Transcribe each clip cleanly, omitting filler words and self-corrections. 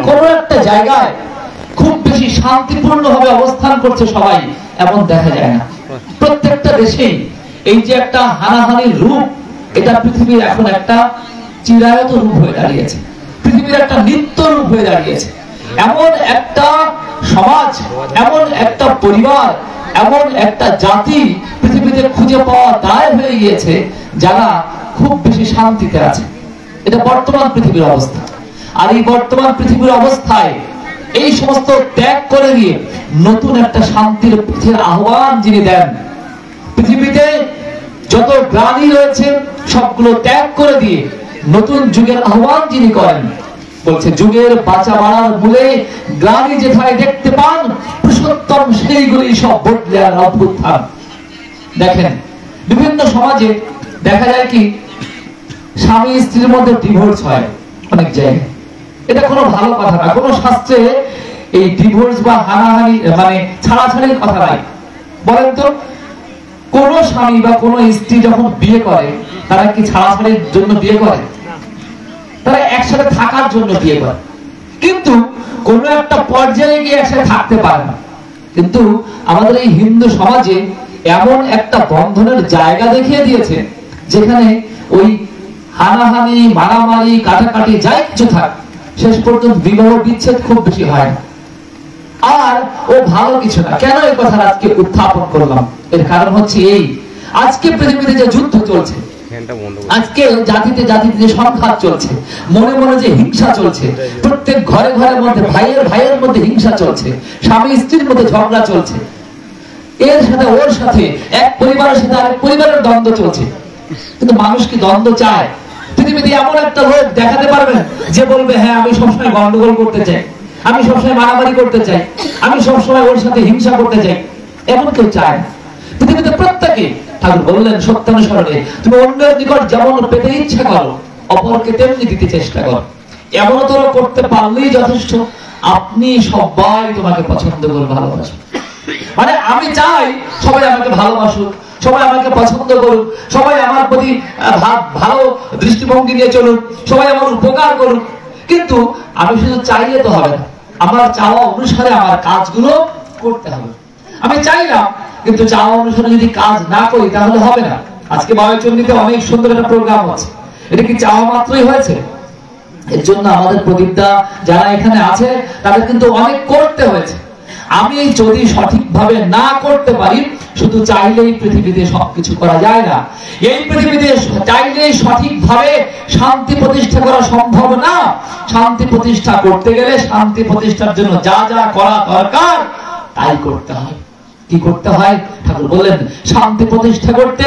কোনো একটা জায়গায় খুব বেশি শান্তিপূর্ণভাবে অবস্থান করছে সবাই, এমন দেখা যায় না। প্রত্যেকটা দেশেই এই যে একটা হানাহানির রূপ, এটা পৃথিবীর এখন একটা চিরায়ত রূপ হয়ে দাঁড়িয়েছে, পৃথিবীর একটা নিত্য রূপ হয়ে দাঁড়িয়েছে। এমন একটা সমাজ, এমন একটা পরিবার, এমন একটা জাতি পৃথিবীতে খুঁজে পাওয়া দায় হয়ে গিয়েছে যারা খুব বেশি শান্তিতে আছে। এটা বর্তমান পৃথিবীর অবস্থা। আর এই বর্তমান পৃথিবীর অবস্থায় এই সমস্ত ত্যাগ করে দিয়ে নতুন একটা শান্তির পথের আহ্বান যিনি দেন, পৃথিবীতে যত গ্লানি রয়েছে সবগুলো ত্যাগ করে দিয়ে নতুন যুগের আহ্বান যিনি করেন, বলছে যুগের বাঁচা বাড়ার মূলে গ্লানি যেথায় দেখতে পান, পুরুষোত্তম সেইগুলি সব বদলে আর অভ্যুত্থান। দেখেন বিভিন্ন সমাজে দেখা যায় কি, স্বামী স্ত্রীর মধ্যে ডিভোর্স হয় অনেক জায়গায়। এটা কোনো ভালো কথা না, কোনো শাস্ত্রে এই ডিভোর্স বা হানাহানি মানে ছাড়াছাড়ির কথা নাই। বলেন তো, কোন স্বামী বা কোন স্ত্রী যখন বিয়ে করে তারা কি ছাড়াছাড়ির জন্য বিয়ে করে? তারা একসাথে থাকার জন্য বিয়ে করে, কিন্তু কোন একটা পর্যায়ে গিয়ে একসাথে থাকতে পারে না। কিন্তু আমাদের এই হিন্দু সমাজে এমন একটা বন্ধনের জায়গা দেখিয়ে দিয়েছে যেখানে ওই হানাহানি, মারামারি, কাটাকাটি যাই কিছু থাক, শেষ পর্যন্ত বিবাহ বিচ্ছেদ খুব বেশি হয় না। আর ও ভালো কিছু না। কেন এই কথা আজকে উত্থাপন করলাম? এর কারণ হচ্ছে এই, আজকে পৃথিবীতে যে যুদ্ধ চলছে, আজকে জাতিতে জাতিতে যে সংঘাত চলছে, মনে মনে যে হিংসা চলছে, প্রত্যেক ঘরে ঘরের মধ্যে ভাইয়ের মধ্যে হিংসা চলছে, স্বামী স্ত্রীর মধ্যে ঝগড়া চলছে, এর সাথে ওর সাথে এক পরিবারের সাথে আরেক পরিবারের দ্বন্দ্ব চলছে। কিন্তু মানুষ কি দ্বন্দ্ব চায়? পৃথিবীতে এমন একটা লোক দেখাতে পারবেন যে বলবে হ্যাঁ আমি সবসময় গন্ডগোল করতে চাই, আমি সবসময় মারামারি করতে চাই, আমি সবসময় ওর সাথে হিংসা করতে চাই? এমন কেউ চায় না। পৃথিবীতে প্রত্যেকে, ঠাকুর বললেন সত্যানুসরণে, তুমি অন্যের নিকট যেমন পেতে ইচ্ছা করো অপরকে তেমনি দিতে চেষ্টা করো। এমন তোরা করতে পারলেই যথেষ্ট। আপনি সবাই তোমাকে পছন্দ করে ভালোবাসো, মানে আমি চাই সবাই আমাকে ভালোবাসুক, সবাই আমাকে পছন্দ করুক, সবাই আমার প্রতি ভালো দৃষ্টিভঙ্গি নিয়ে চলুক, সবাই আমার উপকার করুক। কিন্তু আমি শুধু চাইলে তো হবে না, আমার চাওয়া অনুসারে আমার কাজগুলো করতে হবে। আমি চাইলাম কিন্তু চাওয়া অনুসারে যদি কাজ না করি তাহলে হবে না। আজকে বায়ুচন্ডীতে অনেক সুন্দর একটা প্রোগ্রাম আছে, এটা কি চাওয়া মাত্রই হয়েছে? এর জন্য আমাদের প্রদীপদা যারা এখানে আছে তাদের কিন্তু অনেক করতে হয়েছে। আমি যদি সঠিকভাবে না করতে পারি, শুধু চাইলেই পৃথিবীতে সবকিছু করা যায় না। এই পৃথিবীতে চাইলেই সঠিকভাবে শান্তি প্রতিষ্ঠা করা সম্ভব না। শান্তি প্রতিষ্ঠা করতে গেলে শান্তি প্রতিষ্ঠার জন্য যা যা করা দরকার তাই করতে হয়। কি করতে হয়? ঠাকুর বললেন শান্তি প্রতিষ্ঠা করতে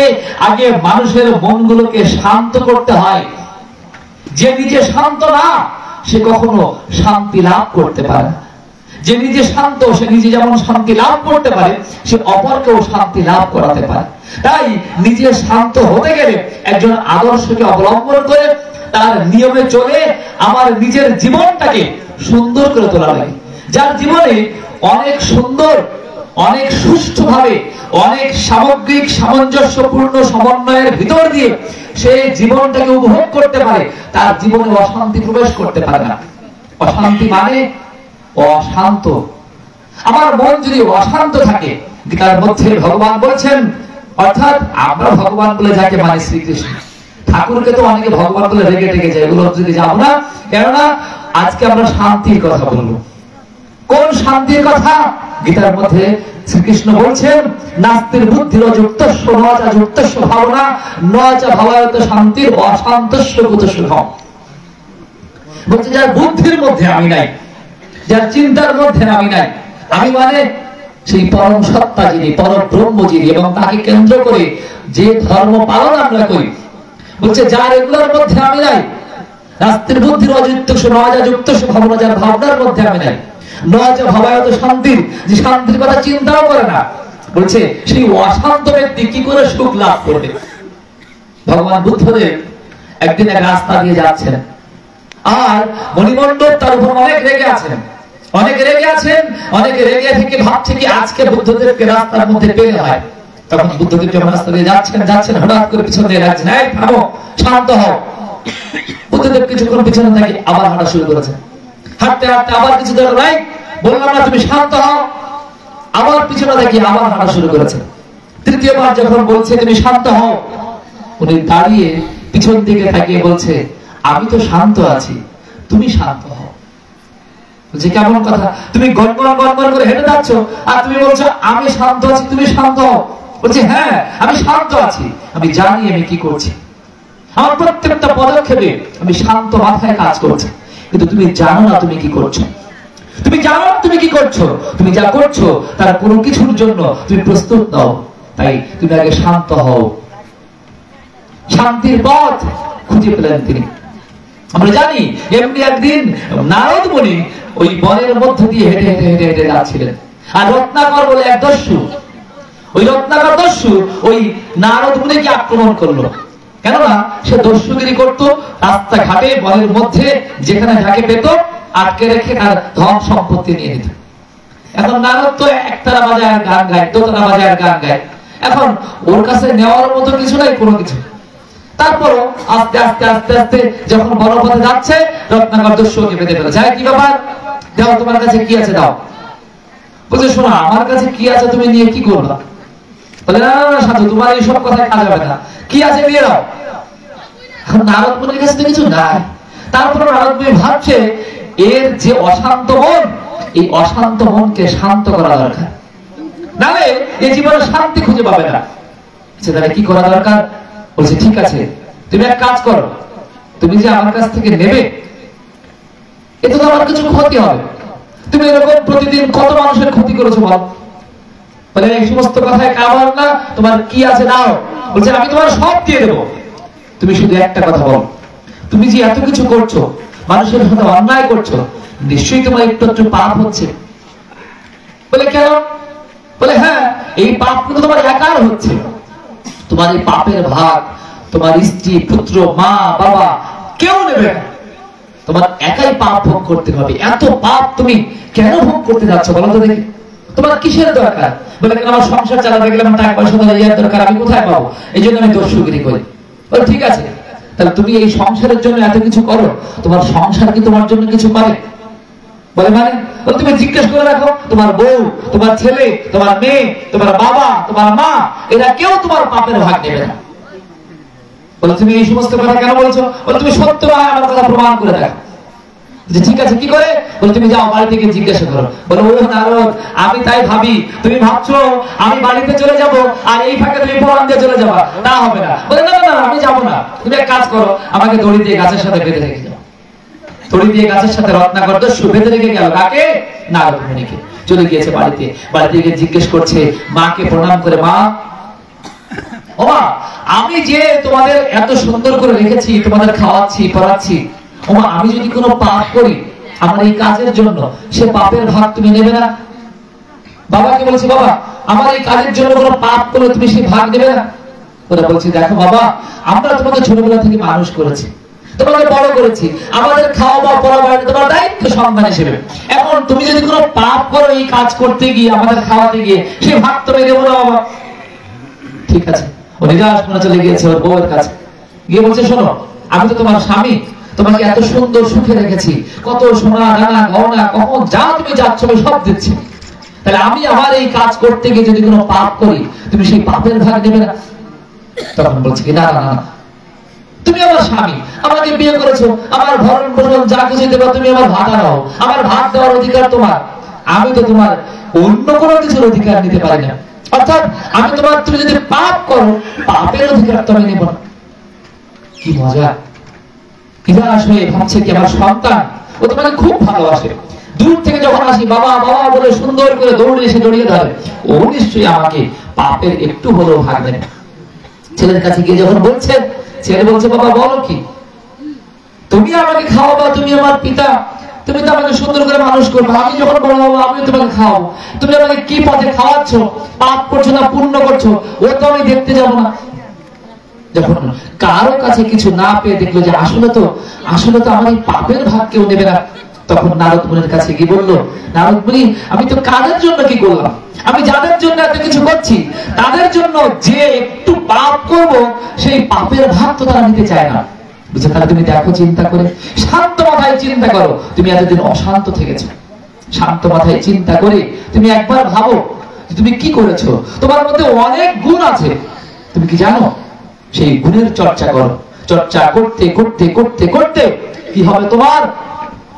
আগে মানুষের মনগুলোকে শান্ত করতে হয়। যে নিজে শান্ত না সে কখনো শান্তি লাভ করতে পারে না। যে নিজে শান্ত সে নিজে যেমন শান্তি লাভ করতে পারে, সে অপরকেও শান্তি লাভ করাতে পারে। তাই নিজে শান্ত হতে গেলে একজন আদর্শকে অবলম্বন করে তার নিয়মে চলে আমার নিজের জীবনটাকে সুন্দর করে তোলা লাগে। যার জীবনে অনেক সুন্দর, অনেক সুষ্ঠুভাবে, অনেক সামগ্রিক সামঞ্জস্যপূর্ণ সমন্বয়ের ভিতর দিয়ে সে জীবনটাকে উপভোগ করতে পারে, তার জীবনে অশান্তি প্রবেশ করতে পারে না। অশান্তি মানে অশান্ত। আমার মন যদি অশান্ত থাকে, গীতার মধ্যে ভগবান বলছেন, অর্থাৎ আমরা ভগবান বলে যাকে মানে শ্রীকৃষ্ণ, ঠাকুরকে তো অনেকে ভগবান বলে রেগে টেগে যায়, এগুলো যদি যাবো না। কেননা আজকে আমরা শান্তির কথা বলবো। কোন শান্তির কথা? গীতার মধ্যে শ্রীকৃষ্ণ বলছেন, নাস্তির বুদ্ধির যুক্তস্য নচা যুক্তস্য ভাবনা নচা ভাবায়ত শান্তির অশান্তস্য কুত সুখম। বলছে যার বুদ্ধির মধ্যে আমি নাই, যার চিন্তার মধ্যে আমি নাই, আমি মানে সেই পরম সত্তা যিনি, পরম ব্রহ্ম যিনি, এবং তাকে কেন্দ্র করে যে ধর্ম পালন আমরা করি, বলছে যার এগুলোর মধ্যে আমি নাই, নাস্তির বুদ্ধির অযুক্তস্য নচা যুক্তস্য ভাবনা, যার ভাবনার মধ্যে আমি নাই, নচা ভাবায়ত শান্তির, যে শান্তির কথা চিন্তাও করে না, বলছে সেই অশান্ত ব্যক্তি কি করে সুখ লাভ করবে? ভগবান বুদ্ধদেব একদিন এক রাস্তা দিয়ে যাচ্ছেন, আর মণিমণ্ডপ তার উপর অনেক রেগে আছেন, অনেকে রেগে থেকে ভাবছে কি আজকে বুদ্ধদেবকে রাস্তার মধ্যে পেলে হয়। তখন বুদ্ধদেব যখন রাস্তা দিয়ে যাচ্ছেন হঠাৎ করে পিছন দিয়ে রাখছেন, এই থামো, শান্ত হও। বুদ্ধদেব কিছুক্ষণ পিছনে থেকে আবার হাঁটা শুরু করেছেন। হাঁটতে হাঁটতে আবার কিছু ধরে নাই, বললাম না তুমি শান্ত হও, আবার পিছনে দেখি আবার হাঁটা শুরু করেছে। তৃতীয়বার যখন বলছে তুমি শান্ত হও, উনি দাঁড়িয়ে পিছন দিকে তাকিয়ে বলছে আমি তো শান্ত আছি, তুমি শান্ত হও। বলছে কেমন কথা, তুমি গনগন গনগন করে হেঁটে যাচ্ছ আর তুমি বলছো আমি শান্ত আছি, তুমি শান্ত হও। বলছে হ্যাঁ আমি শান্ত আছি, আমি জানি আমি কি করছি, আমার প্রত্যেকটা পদক্ষেপে আমি শান্ত মাথায় কাজ করছি, কিন্তু তুমি জানো না তুমি কি করছো, তুমি জানো না তুমি কি করছো, তুমি যা করছো তার কোনো কিছুর জন্য তুমি প্রস্তুত নাও, তাই তুমি আগে শান্ত হও। শান্তির পথ খুঁজে পেলেন তিনি। আমরা জানি এমনি একদিন নারদ মুনি ওই বনের মধ্যে দিয়ে হেঁটে হেঁটে হেঁটে হেঁটে যাচ্ছিলেন, আর রত্নাকর বলে এক দস্যু, ওই রত্নাকর দস্যু ওই নারদ মুনিকে আক্রমণ করলো। কেননা সে দস্যুগিরি করতো রাস্তাঘাটে বনের মধ্যে, যেখানে যাকে পেত আটকে রেখে তার ধন সম্পত্তি নিয়ে নিত। এখন নারদ তো একতারা বাজায় আর গান গায়, দোতারা বাজায় আর গান গায়, এখন ওর কাছে নেওয়ার মতো কিছু নাই কোনো কিছু। তারপরও আস্তে আস্তে আস্তে আস্তে যখন বড় পথে যাচ্ছে, রত্নাকর দস্যুকে বেঁধে ফেলেছে। কি ব্যাপার, দাও তোমার কাছে কি আছে দাও। বলছে শোনো আমার কাছে কি আছে তুমি নিয়ে কি করবা। বলে না না সাধু তোমার এইসব কথায় কাজ হবে না, কি আছে নিয়ে দাও। এখন নারদ মুনির কাছে তো কিছু নাই। তারপর নারদ মুনি ভাবছে এর যে অশান্ত মন, এই অশান্ত মনকে শান্ত করা দরকার, নাহলে এই জীবনে শান্তি খুঁজে পাবে না। তাহলে কি করা দরকার? বলছে ঠিক আছে তুমি এক কাজ করো, তুমি যে আমার কাছ থেকে নেবে এতে তো আমার কিছু ক্ষতি হবে, তুমি এরকম প্রতিদিন কত মানুষের ক্ষতি করেছো বল। বলে এই সমস্ত কথায় কাবার না, তোমার কি আছে দাও। বলছে আমি তোমার সব দিয়ে দেবো, তুমি শুধু একটা কথা বল, তুমি যে এত কিছু করছো, মানুষের সাথে অন্যায় করছো, নিশ্চয়ই তোমার একটু একটু পাপ হচ্ছে। বলে কেন? বলে হ্যাঁ এই পাপ কিন্তু তোমার একার হচ্ছে, তোমার এই পাপের ভাগ তোমার স্ত্রী পুত্র মা বাবা কেউ নেবে না, তোমার একাই পাপ ভোগ করতে হবে। এত পাপ তুমি কেন ভোগ করতে যাচ্ছ বলো তো দেখি, তোমার কিসের দরকার? বলে আমার সংসার চালাতে গেলে আমার টাকা পয়সা দরকার, আমি কোথায় পাবো, এই জন্য আমি দস্যুগিরি করি। বলে ঠিক আছে তাহলে তুমি এই সংসারের জন্য এত কিছু করো, তোমার সংসার কি তোমার জন্য কিছু করে? বলে মানে? তুমি জিজ্ঞেস করে রাখো তোমার বউ, তোমার ছেলে, তোমার মেয়ে, তোমার বাবা, তোমার মা, এরা কেউ তোমার পাপের ভাগ নেবে না। বলে তুমি এই সমস্ত কথা কেন বলছো? বলে তুমি সত্য নয় আমার কথা প্রমাণ করে দেখো। ঠিক আছে কি করে? বলে তুমি যাও বাড়ি থেকে জিজ্ঞাসা করো। বলে ও নারদ আমি তাই ভাবি, তুমি ভাবছো আমি বাড়িতে চলে যাব আর এই ফাঁকে তুমি প্রমাণ দিয়ে চলে যাবা, তা হবে না। বলে না না আমি যাবো না, তুমি এক কাজ করো আমাকে দড়ি দিয়ে গাছের সাথে বেঁধে রেখে যাও। দড়ি দিয়ে গাছের সাথে রত্নাকর দস্যু বেঁধে রেখে গেল কাকে? নারদ মুনিকে। চলে গিয়েছে বাড়িতে, বাড়িতে গিয়ে জিজ্ঞেস করছে মাকে প্রণাম করে, মা ও মা আমি যে তোমাদের এত সুন্দর করে রেখেছি, তোমাদের খাওয়াচ্ছি পড়াচ্ছি, ও মা আমি যদি কোনো পাপ করি আমার এই কাজের জন্য, সে পাপের ভাগ তুমি নেবে না? বাবাকে বলছি বাবা আমার এই কাজের জন্য কোনো পাপ করলে তুমি সেই ভাগ নেবে না? ওরা বলছে দেখো বাবা আমরা তোমাকে ছোটবেলা থেকে মানুষ করেছি, তোমাকে বড় করেছি, আমাদের খাওয়া বা পড়া তোমার দায়িত্ব সন্তান হিসেবে, এখন তুমি যদি কোনো পাপ করো এই কাজ করতে গিয়ে আমাদের খাওয়াতে গিয়ে, সেই ভাগ তুমি দেবো না বাবা। ঠিক আছে ও নিরাশ মনে চলে গিয়েছে ওর বউয়ের কাছে, গিয়ে বলছে শোনো আমি তো তোমার স্বামী, তোমাকে এত সুন্দর সুখে রেখেছি, কত সোনা দানা গহনা কখন যা তুমি যাচ্ছ আমি সব দিচ্ছি, তাহলে আমি আমার এই কাজ করতে গিয়ে যদি কোনো পাপ করি তুমি সেই পাপের ভাগ নেবে না? তখন বলছে কি না না না তুমি আমার স্বামী, আমাকে বিয়ে করেছো, আমার ভরণ পোষণ যা কিছু দেবা তুমি আমার ভাত দাও, আমার ভাত দেওয়ার অধিকার তোমার, আমি তো তোমার অন্য কোনো কিছুর অধিকার নিতে পারি না, অর্থাৎ আমি তোমার তুমি যদি পাপ করো পাপের অধিকার তো আমি নেব না। কি মজা! নিরাশ হয়ে ভাবছে কি আমার সন্তান ও তোমাকে খুব ভালোবাসে, দূর থেকে যখন আসি বাবা বাবা বলে সুন্দর করে দৌড়ে এসে জড়িয়ে ধরে, ও নিশ্চয়ই আমাকে পাপের একটু হলেও ভাগ দেবে। ছেলের কাছে গিয়ে যখন বলছে, ছেলে বলছে বাবা বলো কি, তুমি আমাকে খাওয়াবা, তুমি আমার পিতা, তুমি তো আমাকে সুন্দর করে মানুষ করবে, আমি যখন বড় হবো আমি তোমাকে খাওয়াবো, তুমি আমাকে কি পথে খাওয়াচ্ছ, পাপ করছো না পুণ্য করছো ও তো আমি দেখতে যাবো না। যখন কারো কাছে কিছু না পেয়ে দেখলো যে আসলে তো আমার এই পাপের ভাগ কেউ নেবে না, তখন নারদ মুনির কাছে গিয়ে বললো, নারদ মুনি আমি তো কাদের জন্য কি করলাম, আমি যাদের জন্য এত কিছু করছি তাদের জন্য যে একটু পাপ করব সেই পাপের ভাগ তো তারা নিতে চায় না, বুঝে? তাহলে তুমি দেখো, চিন্তা করে শান্ত মাথায় চিন্তা করো, তুমি এতদিন অশান্ত থেকেছো। শান্ত মাথায় চিন্তা করে তুমি একবার ভাবো তুমি কি করেছো। তোমার মধ্যে অনেক গুণ আছে, তুমি কি জানো? সেই গুণের চর্চা করো। চর্চা করতে করতে করতে করতে কি হবে?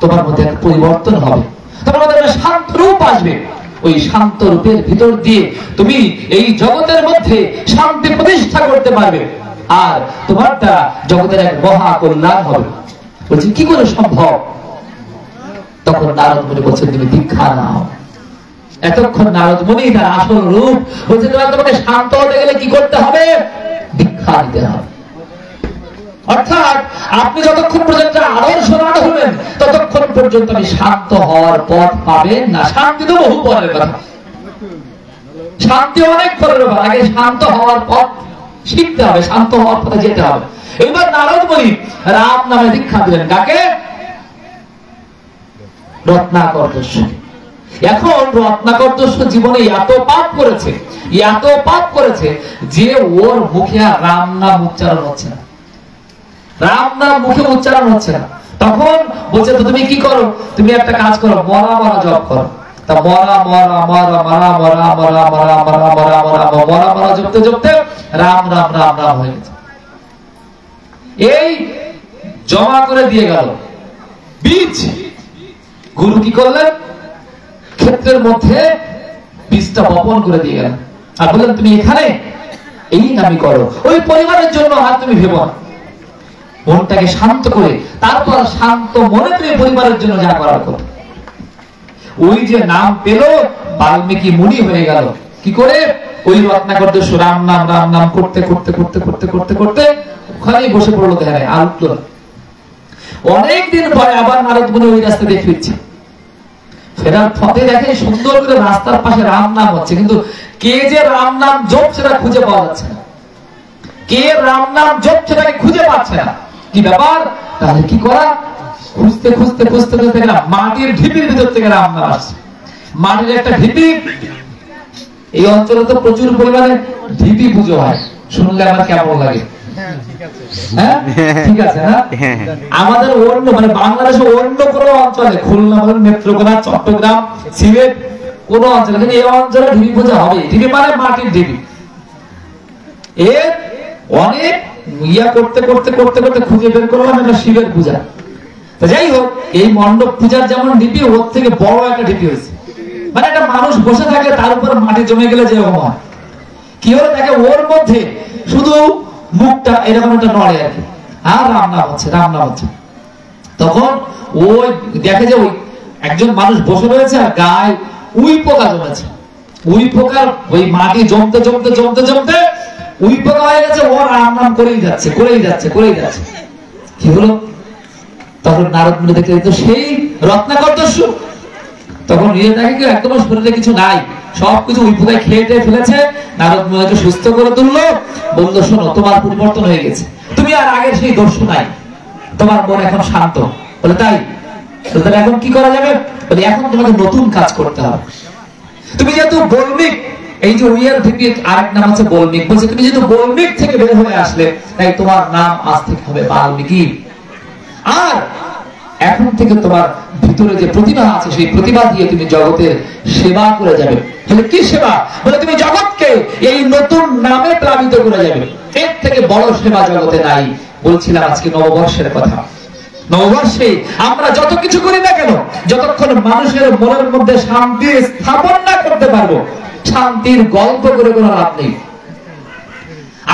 তোমার মধ্যে এক পরিবর্তন হবে, তোমার মধ্যে একটা শান্ত রূপ আসবে। ওই শান্ত রূপের ভিতর দিয়ে তুমি এই জগতের মধ্যে শান্তি প্রতিষ্ঠা করতে পারবে, আর তোমার দ্বারা জগতের এক মহা কল্যাণ হবে। বলছি কি করে সম্ভব? তখন নারদ মুনি বলছেন তুমি দীক্ষা নাও। এতক্ষণ নারদ মুনি তার আসল রূপ বলছে, তোমাকে শান্ত হতে গেলে কি করতে হবে? দীক্ষা নিতে হবে। অর্থাৎ আপনি যতক্ষণ পর্যন্ত আদর্শ না হবেন ততক্ষণ পর্যন্ত আপনি শান্ত হওয়ার পথ পাবেন না। শান্তি তো বহু পরের কথা, শান্তি অনেক পরের কথা। আগে শান্ত হওয়ার পথ শিখতে হবে, শান্ত হওয়ার পথে যেতে হবে। এবার নারদ মুনি রাম নামে দীক্ষা দিলেন। কাকে? রত্নাকর্দস্য। এখন রত্নাকর্দস্য জীবনে এত পাপ করেছে যে ওর মুখে আর রাম নাম উচ্চারণ হচ্ছে না, রাম নাম মুখে উচ্চারণ হচ্ছে না। তখন বলছে তুমি কি করো? তুমি একটা কাজ করো, মরা মরা জপ করো। তা মরা মরা মরা মরা মরা মরা মরা মরা মরা মরা মরা মরা জপতে জপতে রাম রাম রাম রাম হয়ে গেছে। এই জমা করে দিয়ে গেল বীজ। গুরু কি করলেন? ক্ষেত্রের মধ্যে বীজটা বপন করে দিয়ে গেলেন আর বললেন তুমি এখানে এই নামই করো। ওই পরিবারের জন্য আর তুমি ভেবো না, মনটাকে শান্ত করে তারপর শান্ত মনে তুমি পরিবারের জন্য যা করার করো। ওই যে নাম পেল, বাল্মীকি মুনি হয়ে গেল। কি করে? ওই রত্নাকর্দস্য রাম নাম করতে করতে করতে করতে করতে করতে ওখানেই বসে পড়লো ধ্যানে, আর উঠলো না। অনেকদিন পরে আবার নারদ মুনি ওই রাস্তা দিয়ে ফিরছে। ফেরার পথে দেখে সুন্দর করে রাস্তার পাশে রাম নাম হচ্ছে, কিন্তু কে যে রাম নাম জপ সেটা খুঁজে পাওয়া যাচ্ছে না। কে রাম নাম জপ সেটাকে খুঁজে পাচ্ছে না। কি ব্যাপার? তাহলে কি করা? খুঁজতে খুঁজতে খুঁজতে খুঁজতে গেলাম মাটির ঢিপির ভিতর থেকে রাম নাম আসছে। মাটির একটা ঢিপি, এই অঞ্চলে তো প্রচুর পরিমাণে ঢিপি পুজো হয়, শুনলে আমার কেমন লাগে? হ্যাঁ ঠিক আছে না? আমাদের অন্য মানে বাংলাদেশের অন্য কোন অঞ্চলে, খুলনা বলেন, নেত্রকোনা, চট্টগ্রাম, সিলেট কোন অঞ্চলে, কিন্তু এই অঞ্চলে ঢিপি পূজা হবে। ঢিপি মানে মাটির ঢিপি। এর অনেক ইয়া করতে করতে করতে করতে খুঁজে বের করলাম এটা শিবের পূজা। যাই হোক, এই মণ্ডপ পূজার যেমন ঢিপি, ওর থেকে বড় একটা ঢিপি হয়েছে। মানে একটা মানুষ বসে থাকে, তার উপর মাটি জমে গেলে যেরকম হয়। কি হলো দেখে ওর মধ্যে শুধু মুখটা এরকম একটা নড়ে আর কি, আর রাম নাম হচ্ছে, রাম নাম হচ্ছে। তখন ওই দেখে যে ওই একজন মানুষ বসে রয়েছে আর গায়ে উই পোকা জমেছে। উই পোকার ওই মাটি জমতে জমতে জমতে জমতে উই পোকা হয়ে গেছে। ও রাম নাম করেই যাচ্ছে করেই যাচ্ছে করেই যাচ্ছে। কি হলো? তখন নারদ মুনি দেখে তো সেই রত্নাকর্দস্য। তখন নিয়ে দেখে কি একদম শরীরে কিছু নাই, সবকিছু উই পোকায় খেয়ে ফেলেছে। নারদ মুনিকে সুস্থ করে তুললো, বললো শোনো তোমার পরিবর্তন হয়ে গেছে, তুমি আর আগের সেই দোষ নাই, তোমার মন এখন শান্ত। বলে তাই? তাহলে এখন কি করা যাবে? বলে এখন তোমাকে নতুন কাজ করতে হবে। তুমি যেহেতু বলমিক, এই যে উইয়ার থেকে আরেক নাম আছে বলমিক, বলছে তুমি যেহেতু বলমিক থেকে বের হয়ে আসলে, তাই তোমার নাম আজ থেকে হবে বাল্মীকি। আর এখন থেকে তোমার ভিতরে যে প্রতিভা আছে সেই প্রতিভা দিয়ে তুমি জগতের সেবা করে যাবে। বলে কি সেবা? বলে তুমি জগৎকে এই নতুন নামে প্লাবিত করে যাবে। এর থেকে বড় সেবা জগতে নাই। বলছিলাম আজকে নববর্ষের কথা। নববর্ষে আমরা যত কিছু করি না কেন, যতক্ষণ মানুষের মনের মধ্যে শান্তি স্থাপন না করতে পারবো, শান্তির গল্প করে কোনো লাভ নেই।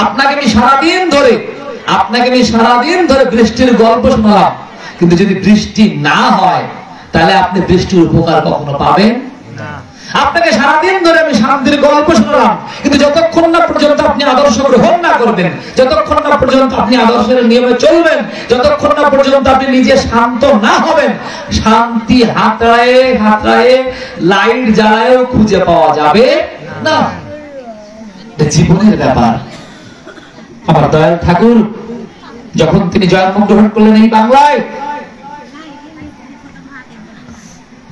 আপনাকে আমি সারাদিন ধরে বৃষ্টির গল্প শোনালাম, কিন্তু যদি বৃষ্টি না হয় তাহলে আপনি বৃষ্টির উপকার কখনো পাবেন না। আপনাকে সারাদিন ধরে আমি শান্তির গল্প শোনালাম, কিন্তু যতক্ষণ না পর্যন্ত আপনি আদর্শ গ্রহণ না করবেন, যতক্ষণ না পর্যন্ত আপনি আদর্শের নিয়মে চলবেন, যতক্ষণ না পর্যন্ত আপনি নিজে শান্ত না হবেন, শান্তি হাতড়ায়ে হাতড়ায়ে লাইট জ্বালায়ও খুঁজে পাওয়া যাবে না। জীবনের ব্যাপার। আমার দয়াল ঠাকুর যখন তিনি জন্মগ্রহণ করলেন এই বাংলায়,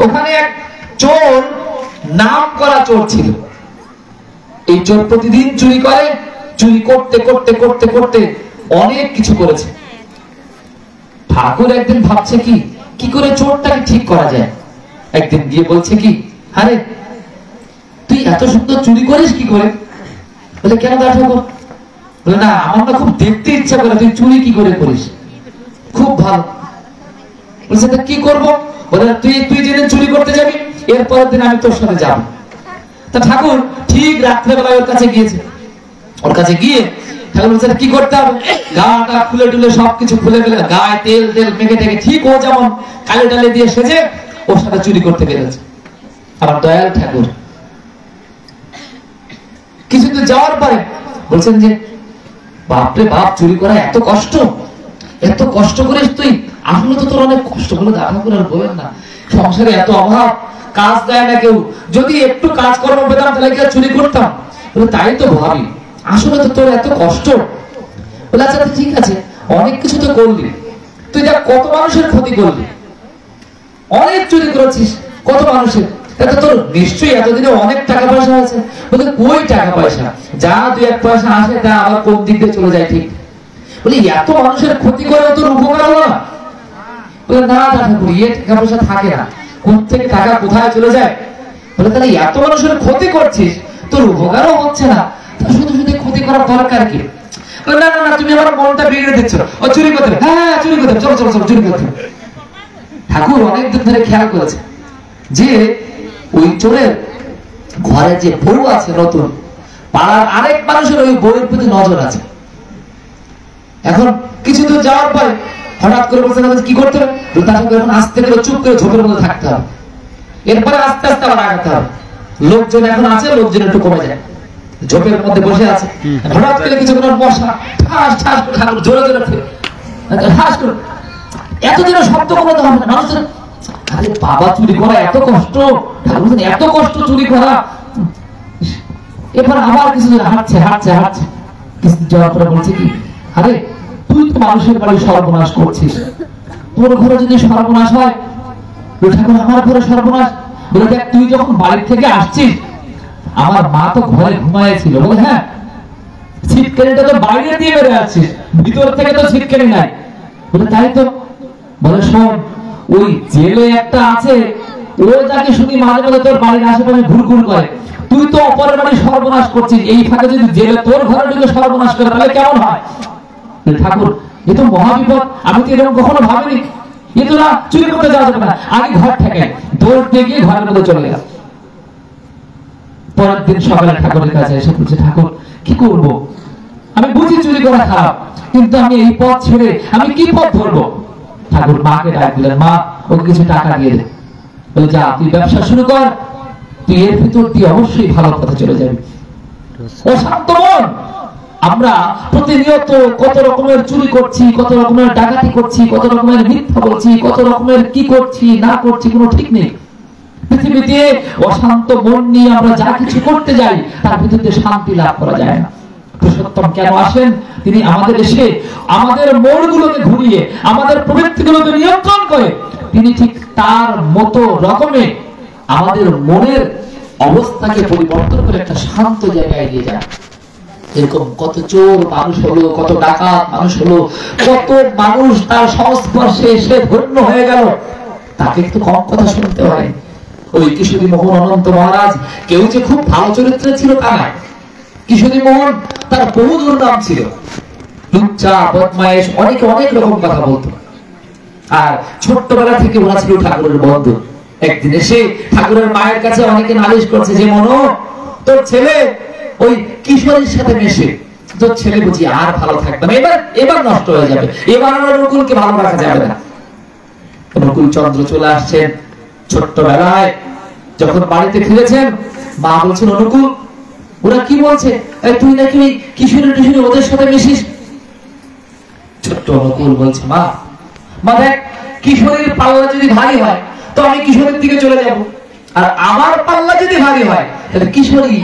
ওখানে এক চোর, নাম করা চোর ছিল। এই চোর প্রতিদিন চুরি করে, চুরি করতে করতে করতে করতে অনেক কিছু করেছে। ঠাকুর একদিন ভাবছে কি কি করে চোরটাকে ঠিক করা যায়। একদিন গিয়ে বলছে কি, আরে তুই এত সুন্দর চুরি করিস কি করে? বলে কেন দা ঠাকুর? বলে না, আমার না খুব দেখতে ইচ্ছা করে, তুই চুরি কি করে করিস, খুব ভালো। বলছে তা কি করবো? বলে তুই যেদিন চুরি করতে যাবি এর পরের দিন আমি তোর সাথে যাবো। তা ঠাকুর ঠিক রাত্রেবেলায় ওর কাছে গিয়েছে। ওর কাছে গিয়ে ঠাকুর বলছে কি করতে হবে? গাটা খুলে টুলে সবকিছু খুলে ফেলে গায়ে তেল তেল মেখে টেকে ঠিক ও যেমন কালে টালে দিয়ে সেজে ওর সাথে চুরি করতে পেরেছে। আমার দয়াল ঠাকুর কিছুদিন যাওয়ার পরে বলছেন যে বাপরে বাপ, চুরি করা এত কষ্ট, এত কষ্ট করিস তুই? আসলে তো তোর অনেক কষ্ট। বলে দেখা করে আর বলেন না, সংসারে এত অভাব, কাজ দেয় না কেউ, যদি একটু কাজ কর্ম পেতাম তাহলে কি আর চুরি করতাম? বলে তাই তো ভাবি, আসলে তো তোর এত কষ্ট। বলে আচ্ছা ঠিক আছে, অনেক কিছু তো করলি, তুই দেখ কত মানুষের ক্ষতি করলি, অনেক চুরি করেছিস কত মানুষের, এটা তোর নিশ্চয়ই এতদিনে অনেক টাকা পয়সা আছে। বলে কই টাকা পয়সা, যা দুই এক পয়সা আসে তা আবার কোন দিক দিয়ে চলে যায় ঠিক। বলি এত মানুষের ক্ষতি করে তোর উপকার হলো না? বলে না ঠাকুর, টাকা পয়সা থাকে না, কোন থেকে টাকা কোথায় চলে যায়। বলে তাহলে এত মানুষের ক্ষতি করছিস, তোর উপকারও হচ্ছে না, শুধু শুধু ক্ষতি করার দরকার কি? না না না, তুমি আমার মনটা বিগড়ে দিচ্ছ, ও চুরি করতে, হ্যাঁ চুরি করতে, চলো চলো চলো চুরি করতে। ঠাকুর অনেকদিন ধরে খেয়াল করেছে যে ওই চোরের ঘরে যে বউ আছে নতুন, পাড়ার আরেক মানুষের ওই বউয়ের প্রতি নজর আছে। এখন কিছু দূর যাওয়ার পরে হঠাৎ করে বলছে কি করতে হবে? এখন আস্তে করে চুপ করে ঝোপের মধ্যে থাকতে হবে, এরপরে আস্তে আস্তে আবার আগাতে হবে। লোকজন এখন আছে, লোকজন একটু কমে যায়, ঝোপের মধ্যে বসে আছে। হঠাৎ করে কিছুক্ষণ বসা ঠাস ঠাস ঠাকুর জোরে জোরে ঠাস করে এতদিন শব্দ করে দেওয়া হবে না। মানুষের আরে বাবা, চুরি করা এত কষ্ট, ঠাকুর এত কষ্ট চুরি করা। এবার আবার কিছুদিন হাঁটছে হাঁটছে হাঁটছে, কিছুদিন যাওয়ার পরে বলছে কি, আরে তুই তো মানুষের বাড়ি সর্বনাশ করছিস, তোর ঘরে যদি সর্বনাশ হয়, ঠাকুর আমার ঘরে সর্বনাশ। বলে দেখ, তুই যখন বাড়ি থেকে আসছিস আমার মা তো ঘরে ঘুমাইছিল। বলে হ্যাঁ, ছিটকানিটা তো বাইরে দিয়ে বেড়ে আসছিস, ভিতর থেকে তো ছিটকানি নাই। বলে তাই তো। বলে শোন, ওই জেলে একটা আছে, ও যাকে শুনি মাঝে মাঝে তোর বাড়ির আশেপাশে ঘুরঘুর করে, তুই তো অপরের বাড়ি সর্বনাশ করছিস, এই ফাঁকে যদি জেলে তোর ঘরে ঢুকে সর্বনাশ করে তাহলে কেমন হয়? ঠাকুর এ তো মহাবিপদ, আমি তো এরকম কখনো ভাবিনি, এ তো না চুরি করতে যাওয়া যাবে না, আগে ঘর থেকে দৌড় দিয়ে গিয়ে ঘরের মধ্যে চলে গেল। পরের দিন সকালে ঠাকুরের কাছে এসে বলছে, ঠাকুর কি করব, আমি বুঝি চুরি করা খারাপ, কিন্তু আমি এই পথ ছেড়ে আমি কি পথ ধরবো? ঠাকুর মাকে ডাক দিলেন, মা ওকে কিছু টাকা দিয়ে দে। বলে যা, তুই ব্যবসা শুরু কর, তুই এর ভিতর দিয়ে অবশ্যই ভালো পথে চলে যাবি। অশান্ত মন, আমরা প্রতিনিয়ত কত রকমের চুরি করছি, কত রকমের ডাকাতি করছি, কত রকমের মিথ্যা বলছি, কত রকমের কি করছি না করছি কোনো ঠিক নেই। পৃথিবীতে অশান্ত মন নিয়ে আমরা যা কিছু করতে যাই তার ভিতরে শান্তি লাভ করা যায় না। পুরুষোত্তম কেন আসেন? তিনি আমাদের এসে আমাদের মনগুলোকে ঘুরিয়ে আমাদের প্রবৃত্তিগুলোকে নিয়ন্ত্রণ করে তিনি ঠিক তার মতো রকমে আমাদের মনের অবস্থাকে পরিবর্তন করে একটা শান্ত জায়গায় নিয়ে যায়। এরকম কত চোর মানুষ হলো, কত ডাকাত মানুষ হলো, কত মানুষ তার সংস্পর্শে এসে ধন্য হয়ে গেল, তাকে একটু কম কথা শুনতে হয়। ওই কিশোরী মোহন অনন্ত মহারাজ কেউ যে খুব ভালো চরিত্রে ছিল তা নয়। কিশোরী মোহন তার বহু দুর্নাম ছিল, লুচ্চা বদমায়েশ, অনেকে অনেক রকম কথা বলতো। আর ছোট্টবেলা থেকে ওরা ছিল ঠাকুরের বন্ধু। একদিন এসে ঠাকুরের মায়ের কাছে অনেকে নালিশ করছে যে মনো, তোর ছেলে ওই কিশোরীর সাথে মেশে, তোর ছেলে বুঝি আর ভালো থাকবে না, এবার নষ্ট হয়ে যাবে, এবার আর অনুকূলকে ভালো রাখা যাবে না। অনুকূল চন্দ্র চলে আসছেন ছোট্টবেলায়, যখন বাড়িতে ফিরেছেন মা বলছেন, অনুকূল ওরা কি বলছে, তুই নাকি কিশোরী টিশোরী ওদের সাথে মিশিস? ছোট্ট অনুকূল বলছে, মা দেখ, কিশোরীর পাল্লা যদি ভারী হয় তো আমি কিশোরীর দিকে চলে যাব, আর আমার পাল্লা যদি ভারী হয় তাহলে কিশোরী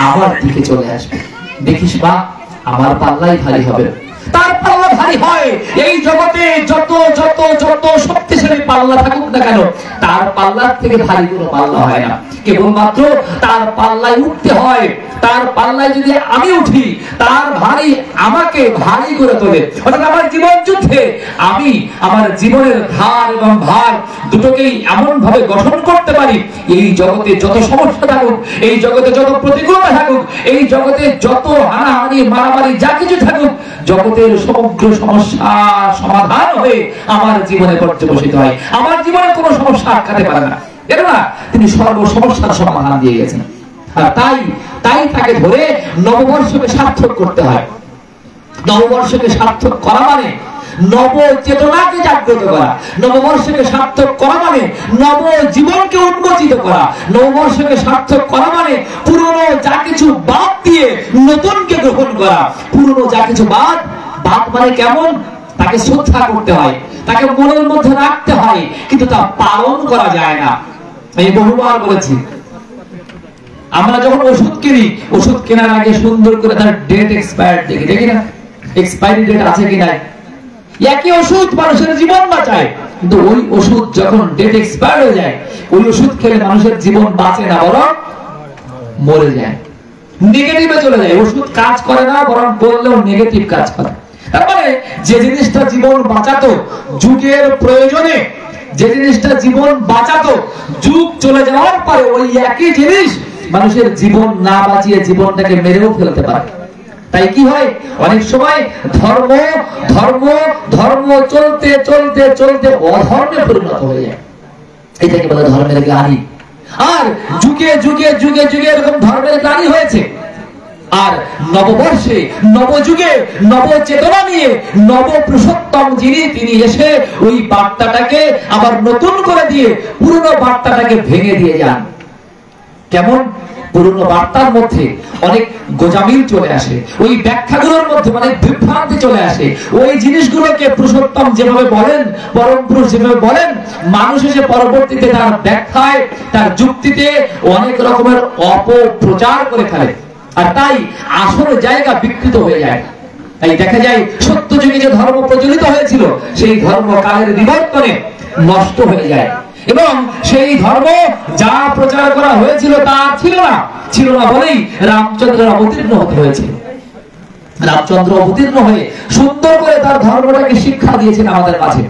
আমার দিকে চলে আসবে। দেখিস মা, আমার পাল্লাই ভারী হবে, তার পাল্লা ভারী হয়। এই জগতে যত যত যত শক্তিশালী পাল্লা থাকুক না কেন, তার পাল্লার থেকে ভারী কোনো পাল্লা হয় না। কেবলমাত্র তার পাল্লায় উঠতে হয়। তার পাল্লায় যদি আমি উঠি, তার ভারী আমাকে ভারী করে তোলে। অর্থাৎ আমার জীবন যুদ্ধে আমি আমার জীবনের ধার এবং ভার দুটোকেই এমন ভাবে গঠন করতে পারি, এই জগতে যত সমস্যা থাকুক, এই জগতে যত প্রতিকূলতা থাকুক, এই জগতে যত হানাহানি মারামারি যা কিছু থাকুক, জগতের সমগ্র সমস্যা সমাধান হয়ে আমার জীবনে পর্যবসিত হয়। আমার জীবনে কোনো সমস্যা আটকাতে পারে না, কেননা তিনি সর্ব সমস্যার সমাধান দিয়ে গেছেন। আর তাই তাকে ধরে নববর্ষকে সার্থক করতে হয়। নববর্ষকে সার্থক করা মানে নব চেতনাকে জাগ্রত করা, নববর্ষকে সার্থক করা মানে নব জীবনকে উন্মোচিত করা, নববর্ষকে সার্থক করা মানে পুরনো যা কিছু বাদ দিয়ে নতুনকে গ্রহণ করা। পুরনো যা কিছু বাদ মানে কেমন? তাকে শ্রদ্ধা করতে হয়, তাকে মনের মধ্যে রাখতে হয়, কিন্তু তা পালন করা যায় না। আমি বহুবার বলেছি, আমরা যখন ওষুধ কিনি, ওষুধ কেনার আগে সুন্দর করে তার ডেট এক্সপায়ার্ড দেখি না, এক্সপায়ারি ডেট আছে কি নাই। একই ওষুধ মানুষের জীবন বাঁচায়, কিন্তু ওই ওষুধ যখন ডেট এক্সপায়ার হয়ে যায়, ওই ওষুধ খেলে মানুষের জীবন বাঁচে না, বরং মরে যায়, নেগেটিভে চলে যায়। ওষুধ কাজ করে না, বরং করলেও নেগেটিভ কাজ করে। তার মানে যে জিনিসটা জীবন বাঁচাতো যুগের প্রয়োজনে, যে জিনিসটা জীবন বাঁচাতো যুগ চলে যাওয়ার পরে, ওই একই জিনিস মানুষের জীবন না বাঁচিয়ে জীবনটাকে মেরেও ফেলতে পারে। তাই কি হয়, অনেক সময় ধর্ম ধর্ম ধর্ম চলতে চলতে চলতে অধর্মে পরিণত হয়ে যায়। এটাকে বলে ধর্মের গ্লানি। আর যুগে যুগে যুগে যুগে এরকম ধর্মের গ্লানি হয়েছে। আর নববর্ষে নবযুগে নবচেতনা নিয়ে নবপুরুষোত্তম যিনি, তিনি এসে ওই বার্তাটাকে আবার নতুন করে দিয়ে পুরনো বার্তাটাকে ভেঙে দিয়ে যান। কেমন? পুরনো বার্তার মধ্যে অনেক গোজামিল চলে আসে, ওই ব্যাখ্যাগুলোর মধ্যে অনেক বিভ্রান্তি চলে আসে। ওই জিনিসগুলোকে পুরুষোত্তম যেভাবে বলেন, পরম পুরুষ যেভাবে বলেন, মানুষ এসে পরবর্তীতে তার ব্যাখ্যায়, তার যুক্তিতে অনেক রকমের অপপ্রচার করে ফেলে। আর তাই আসল জায়গা বিকৃত হয়ে যায়। তাই দেখা যায় সত্য যুগে যে ধর্ম প্রচলিত হয়েছিল, সেই ধর্ম কালের বিবর্তনে নষ্ট হয়ে যায়, এবং সেই ধর্ম যা প্রচার করা হয়েছিল তা ছিল না বলেই রামচন্দ্র অবতীর্ণ হতে হয়েছে। রামচন্দ্র অবতীর্ণ হয়ে সুন্দর করে তার ধর্মটাকে শিক্ষা দিয়েছেন আমাদের মাঝে।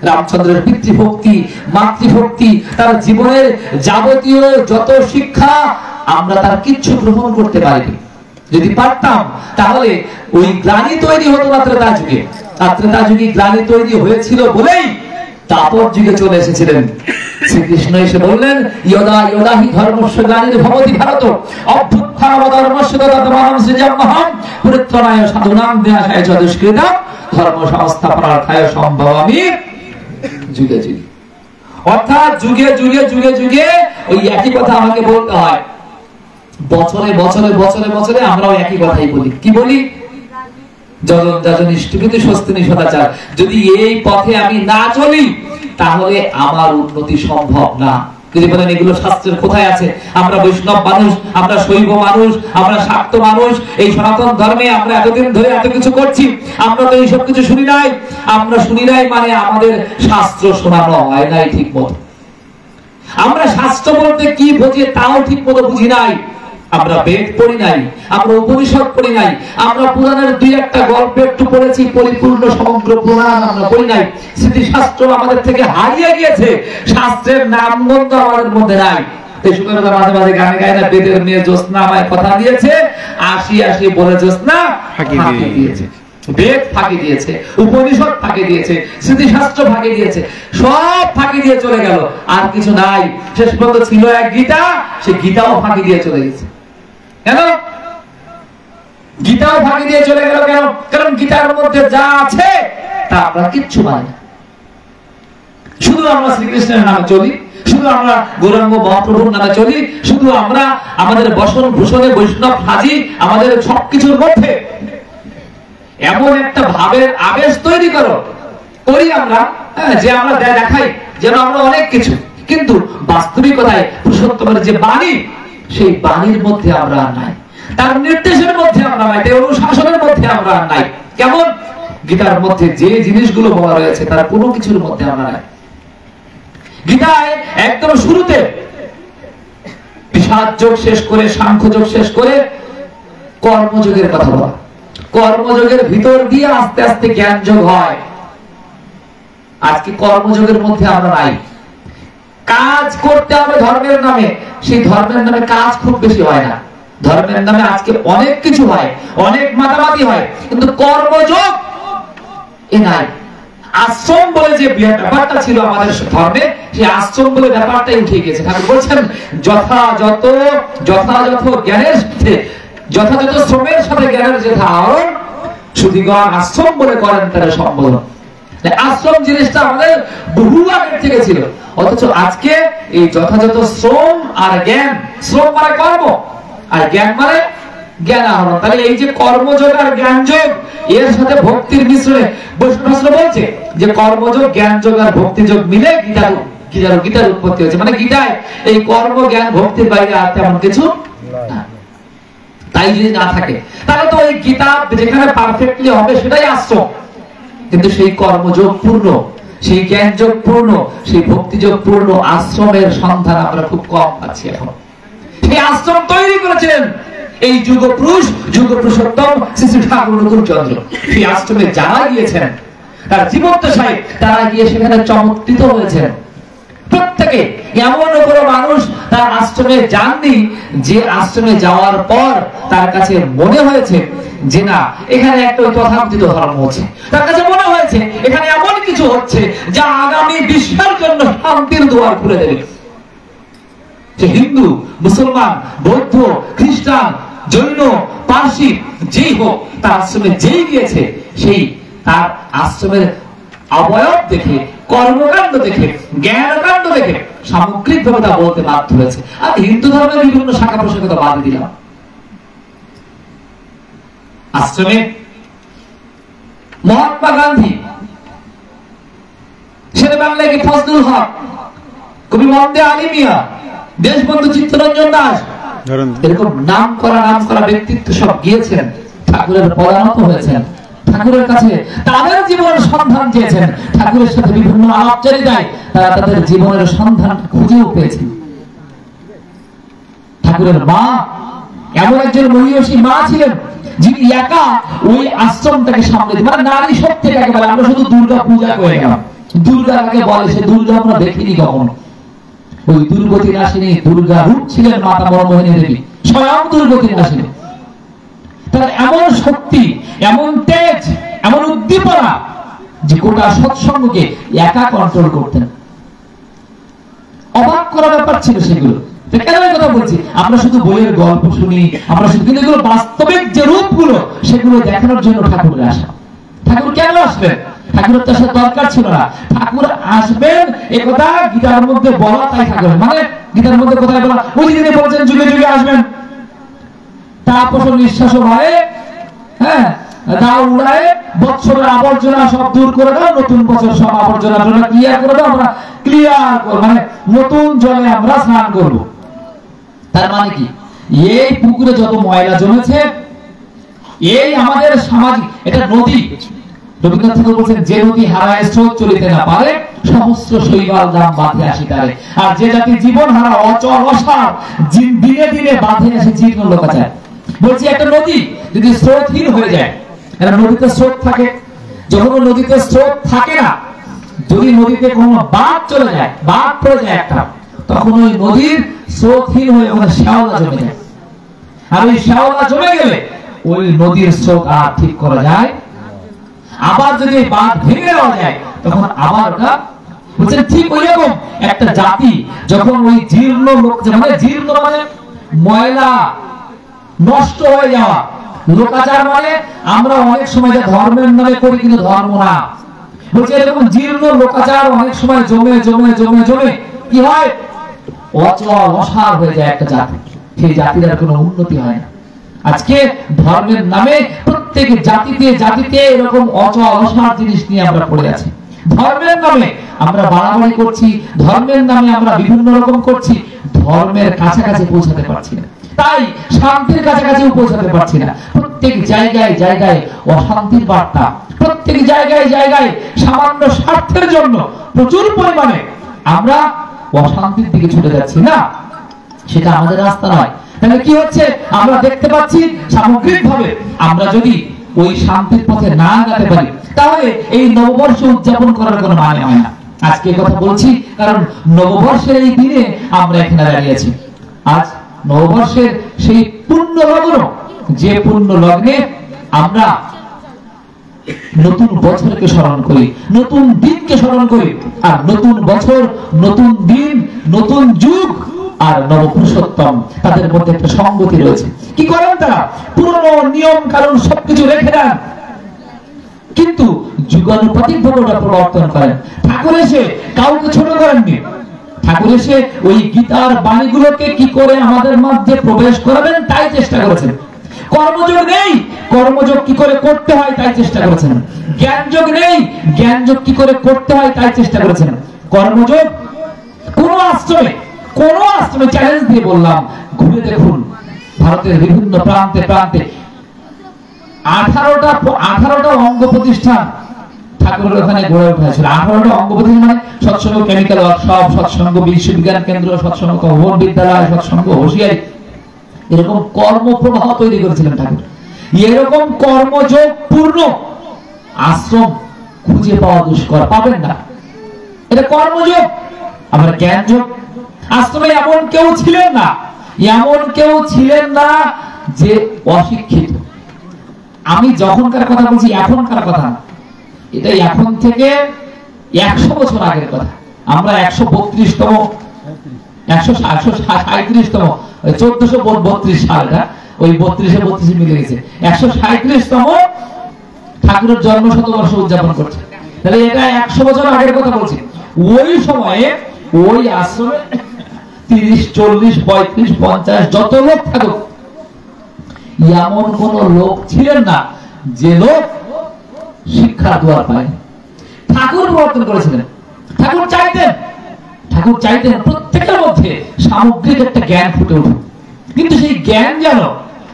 রামচন্দ্রের পিতৃভক্তি, মাতৃভক্তি, তার জীবনের যাবতীয় যত শিক্ষা, আমরা তার কিচ্ছু গ্রহণ করতে পারিনি। যদি পারতাম তাহলে ওই গ্লানি তৈরি হতো না ত্রেতা যুগে। ত্রেতা যুগে গ্লানি তৈরি হয়েছিল বলেই তাপর যুগে চলে এসেছিলেন। শ্রীকৃষ্ণ এসে বললেন, ইয়দা ইয়দা হি ধর্মস্য গ্লানির ভবতি ভারত অভ্যুত্থানম ধর্মস্য তদাত্মানং সৃজম্যহং পরিত্রাণায় সাধুনাং বিনাশায় চ দুষ্কৃতাং ধর্ম সংস্থাপনার্থায় সম্ভবামি যুগে যুগে। অর্থাৎ যুগে যুগে যুগে যুগে ওই একই কথা আমাকে বলতে হয়। বছরে বছরে বছরে বছরে আমরাও একই কথাই বলি। কি বলি? যজন যজন ইষ্টবিধি স্বস্তিনি সদাচার। যদি এই পথে আমি না চলি তাহলে আমার উন্নতি সম্ভব না। যদি বলেন এগুলো শাস্ত্রের কোথায় আছে? আমরা বৈষ্ণব মানুষ, আমরা শৈব মানুষ, আমরা শাক্ত মানুষ, এই সনাতন ধর্মে আমরা এতদিন ধরে এত কিছু করছি, আমরা তো এইসব কিছু শুনি নাই। আমরা শুনি নাই মানে আমাদের শাস্ত্র শোনানো হয় নাই ঠিক মতো। আমরা শাস্ত্র বলতে কি বুঝি তাও ঠিক মতো বুঝি নাই। আমরা বেদ পড়ি নাই, আমরা উপনিষদ পড়ি নাই, আমরা পুরাণের দুই একটা গল্প একটু পড়েছি, পরিপূর্ণ সমগ্র পুরাণ আমরা পড়ি নাই। স্মৃতিশাস্ত্র আমাদের থেকে হারিয়ে গিয়েছে, শাস্ত্রের নামগন্ধ আমাদের মধ্যে নাই। মাঝে মাঝে গানে গায় না, বেদের মেয়ে জ্যোৎস্না আমায় কথা দিয়েছে, আসি আসি বলে জ্যোৎস্না ফাঁকি দিয়েছে। বেদ ফাঁকি দিয়েছে, উপনিষদ ফাঁকি দিয়েছে, স্মৃতিশাস্ত্র ফাঁকি দিয়েছে, সব ফাঁকি দিয়ে চলে গেল, আর কিছু নাই। শেষ পর্যন্ত ছিল এক গীতা, সে গীতাও ফাঁকি দিয়ে চলে গেছে। কেন গীতাও ফাঁকি দিয়ে চলে গেল? কেন? কারণ গীতার মধ্যে যা আছে তা আমরা কিচ্ছু মানি না। শুধু আমরা শ্রীকৃষ্ণের নামে চলি, শুধু আমরা গৌরাঙ্গ মহাপ্রভুর নামে চলি, শুধু আমরা আমাদের বসন ভূষণে বৈষ্ণব সাজি, আমাদের সবকিছুর মধ্যে এমন একটা ভাবের আবেশ তৈরি করি আমরা, যে আমরা দেখাই যেন আমরা অনেক কিছু, কিন্তু বাস্তবিকতায় পুরুষোত্তমের যে বাণী, সেই বাণীর মধ্যে আমরা নাই, তার নির্দেশের মধ্যে আমরা নাই, তার অনুশাসনের মধ্যে আমরা নাই। কেমন? গীতার মধ্যে যে জিনিসগুলো বলা রয়েছে তার কোনো কিছুর মধ্যে আমরা নাই। গীতায় একদম শুরুতে বিষাদ যোগ শেষ করে, সাংখ্য যোগ শেষ করে কর্মযোগের কথা বলা। কর্মযোগের ভিতর দিয়ে আস্তে আস্তে জ্ঞান যোগ হয়। আজকে কর্মযোগের মধ্যে আমরা নাই। কাজ করতে হবে ধর্মের নামে, সেই ধর্মের নামে কাজ খুব বেশি হয় না। ধর্মের নামে আজকে অনেক কিছু হয়, অনেক মাতামাতি হয়, কিন্তু কর্মযোগ এ নাই। আশ্রম বলে যে ব্যাপারটা ছিল আমাদের ধর্মে, সেই আশ্রম বলে ব্যাপারটাই উঠে গেছে। ঠাকুর বলছেন যথাযথ জ্ঞানের সাথে, যথাযথ শ্রমের সাথে জ্ঞানের যে ধারণ, সুধীগণ আশ্রম বলে করেন তারা সম্বোধন। আশ্রম জিনিসটা আমাদের বহু আগের থেকে ছিল, অথচ আজকে এই যথাযথ শ্রম আর জ্ঞান, শ্রম মানে কর্ম আর জ্ঞান মানে জ্ঞান আহরণ। তাহলে এই যে কর্মযোগ আর জ্ঞান যোগ, এর সাথে ভক্তির মিশ্রণে বৈষ্ণব বলছে যে কর্মযোগ, জ্ঞান যোগ আর ভক্তি যোগ মিলে গীতার উৎপত্তি হয়েছে। মানে গীতায় এই কর্ম, জ্ঞান, ভক্তির বাইরে আর তেমন কিছু না। তাই যদি না থাকে তাহলে তো এই গীতা যেখানে পারফেক্টলি হবে সেটাই আশ্রম, কিন্তু সেই কর্মযোগ পূর্ণ, সেই জ্ঞান যোগ পূর্ণ, সেই ভক্তি যোগ পূর্ণ আশ্রমের সন্ধান আমরা খুব কম পাচ্ছি এখন। সেই আশ্রম তৈরি করেছিলেন এই যুগপুরুষোত্তম শ্রী শ্রী ঠাকুর অনুকূল চন্দ্র। সেই আশ্রমে যারা গিয়েছেন, তারা জীবদ্দশায় তারা গিয়ে সেখানে চমৎকৃত হয়েছেন। প্রত্যেকে এমন কোনো মানুষ তার আশ্রমে যাননি যে আশ্রমে যাওয়ার পর তার কাছে মনে হয়েছে যে না, এখানে একটা তথাকথিত ধর্ম হচ্ছে। তার কাছে মনে হয়েছে এখানে এমন কিছু হচ্ছে যা আগামী বিশ্বের জন্য শান্তির দুয়ার খুলে দেবে। সে হিন্দু, মুসলমান, বৌদ্ধ, খ্রিস্টান, জৈন, পার্সি যেই হোক, তার আশ্রমে যেই গিয়েছে সেই তার আশ্রমের অবয়ব দেখে, কর্মকাণ্ড দেখে, জ্ঞানকাণ্ড দেখে সামগ্রিকভাবে তা বলতে বাধ্য হয়েছে। আর হিন্দু ধর্মের বিভিন্ন শাখা প্রশাখা বাদ দিলাম। আশ্রমে মহাত্মা গান্ধী, শেরে বাংলায় কি ফজলুল হক, কবি মন্দে আলী মিয়া, দেশবন্ধু চিত্তরঞ্জন দাস, এরকম নাম করা ব্যক্তিত্ব সব গিয়েছেন, ঠাকুরের পদানত হয়েছেন, ঠাকুরের কাছে তাদের জীবনের সন্ধান চেয়েছেন, ঠাকুরের সাথে বিভিন্ন আলাপচারিতায় তারা তাদের জীবনের সন্ধান খুঁজেও পেয়েছেন। ঠাকুরের মা এমন একজন মহিষী মা ছিলেন যিনি একা ওই আশ্রমটাকে সামলে, মানে নারী শক্তি কাকে বলে, আমরা শুধু দুর্গা পূজা করে গেলাম, দুর্গা কাকে বলে সে দুর্গা আমরা দেখিনি কখনো। ওই দুর্গতি নাশিনী দুর্গা রূপ ছিলেন মাতা মনমোহিনী দেবী, স্বয়ং দুর্গতি নাশিনী। তার এমন শক্তি, এমন তেজ, এমন উদ্দীপনা যে গোটা সৎসঙ্গকে একা কন্ট্রোল করতেন। অবাক করার ব্যাপার ছিল সেগুলো। কেন কথা বলছি, আমরা শুধু বইয়ের গল্প শুনি, আমরা শুধু, কিন্তু এগুলো বাস্তবিক যে রূপগুলো সেগুলো দেখানোর জন্য ঠাকুরের আসা। ঠাকুর কেন আসবেন? ঠাকুরের তো আসার দরকার ছিল না। ঠাকুর আসবেন এ কথা গীতার মধ্যে বলা, তাই ঠাকুর মানে গীতার মধ্যে কোথায় বলা, ওই দিনে বলছেন যুগে যুগে আসবেন, তাপস নিঃশ্বাস মানে হ্যাঁ দাও উড়ায়, বৎসরের আবর্জনা সব দূর করে দাও, নতুন বছর সব আবর্জনা ক্লিয়ার করে দাও, আমরা ক্লিয়ার করব, মানে নতুন জলে আমরা স্নান করব। তার মানে কি, এই পুকুরে যত ময়লা জমেছে, এই আমাদের সামাজিক, এটা নদী। রবীন্দ্রনাথ ঠাকুর বলছেন, যে নদী হারায় স্রোত চলিতে না পারে, সহস্র শৈবাল দাম বাঁধে আসি তারে। আর যে জাতি জীবন হারা অচল অসার, দিনে দিনে বাঁধে আসে জীর্ণ লোকাচার। বলছি একটা নদী যদি স্রোতহীন হয়ে যায়, একটা নদীতে স্রোত থাকে, যখন নদীতে স্রোত থাকে না, যদি নদীতে কোনো বাঁধ চলে যায়, বাঁধ পড়ে যায় একটা, তখন ওই নদীর স্রোতহীন হয়ে ওখানে শ্যাওলা জমে যায়। আর ওই শ্যাওলা জমে গেলে ওই নদীর স্রোত আর ঠিক করা যায়। আবার যদি বাঁধ ভেঙে দেওয়া যায়, তখন আবার ওটা বলছেন ঠিক ওই রকম একটা জাতি যখন ওই জীর্ণ লোক, মানে জীর্ণ মানে ময়লা নষ্ট হয়ে যাওয়া, লোকাচার মানে আমরা অনেক সময় ধর্মের নামে করি কিন্তু ধর্ম না, বলছে এরকম জীর্ণ লোকাচার অনেক সময় জমে জমে জমে জমে কি হয়, অচল অসার হয়ে যায় একটা জাতি। সেই জাতির আর কোনো উন্নতি হয় না। আজকে ধর্মের নামে প্রত্যেক জাতিতে জাতিতে এরকম অচল অসার জিনিস নিয়ে আমরা পড়ে আছি। ধর্মের নামে আমরা বাড়াবাড়ি করছি, ধর্মের নামে আমরা বিভিন্ন রকম করছি, ধর্মের কাছাকাছি পৌঁছাতে পারছি না, তাই শান্তির কাছাকাছি পৌঁছাতে পারছি না। প্রত্যেক জায়গায় জায়গায় অশান্তির বার্তা, প্রত্যেক জায়গায় জায়গায় সামান্য স্বার্থের জন্য প্রচুর পরিমাণে আমরা অশান্তির দিকে ছুটে যাচ্ছি না। সেটা আমাদের রাস্তা নয়। তাহলে কি হচ্ছে, আমরা দেখতে পাচ্ছি সামগ্রিকভাবে আমরা যদি ওই শান্তির পথে না আগাতে পারি, তাহলে এই নববর্ষ উদযাপন করার কোনো মানে হয় না। আজকে কথা বলছি কারণ নববর্ষের এই দিনে আমরা এখানে দাঁড়িয়েছি। আজ নববর্ষের সেই পূর্ণ লগ্ন, যে পূর্ণ লগ্নে আমরা নতুন বছরকে স্মরণ করি, নতুন দিনকে স্মরণ করি। আর নতুন বছর, নতুন দিন, নতুন যুগ আর নবপুরুষোত্তম, তাদের মধ্যে একটা সঙ্গতি রয়েছে। কি করেন তারা? পুরনো নিয়ম কানুন সবকিছু রেখে দেন, কিন্তু যুগানুপাতিক ভাবে ওটা পরিবর্তন করেন। ঠাকুর এসে কাউকে ছোট করেননি। ঠাকুর এসে ওই গীতার বাণীগুলোকে কি করে আমাদের মধ্যে প্রবেশ করাবেন তাই চেষ্টা করেছেন। কর্মযোগ নেই, কর্মযোগ কি করে করতে হয় তাই চেষ্টা করেছেন। জ্ঞানযোগ নেই, জ্ঞানযোগ কি করে করতে হয় তাই চেষ্টা করেছেন। কর্মযোগ কোন আশ্রমে চ্যালেঞ্জ দিয়ে বললাম, ঘুরে দেখুন ভারতের বিভিন্ন প্রান্তে প্রান্তে 18টা অঙ্গ প্রতিষ্ঠান ঠাকুরের ওখানে গড়ে উঠেছিল। 18টা অঙ্গ প্রতিষ্ঠান মানে সৎসঙ্গ কেমিক্যাল ওয়ার্কশপ, সৎসঙ্গ বিশ্ববিজ্ঞান কেন্দ্র, সৎসঙ্গ ভবন বিদ্যালয়, সৎসঙ্গ হোশিয়ারি, এরকম কর্মপ্রবাহ তৈরি করেছিলেন ঠাকুর। এরকম কর্মযোগ পূর্ণ আশ্রম খুঁজে পাওয়া দুষ্কর, পাবেন না। এটা কর্মযোগ। আবার জ্ঞানযোগ আশ্রমে এমন কেউ ছিলেন না যে অশিক্ষিত। আমি যখনকার কথা বলছি, এখনকার কথা, এটা এখন থেকে 100 বছর আগের কথা। আমরা 132তম 137তম 1432 সালটা ওই 32 মিলে গেছে, 137তম ঠাকুরের জন্ম শতবর্ষ উদযাপন করছে। তাহলে এটা 100 বছর আগের কথা বলছি। ওই সময়ে ওই আশ্রমে 30, 40, 35, 50 যত লোক থাকুক, এমন কোন লোক ছিলেন না যে লোক শিক্ষার দুয়ার পায়। ঠাকুর প্রবর্তন করেছিলেন। ঠাকুর চাইতেন প্রত্যেকের মধ্যে সামগ্রিক একটা জ্ঞান ফুটে উঠুক, কিন্তু সেই জ্ঞান যেন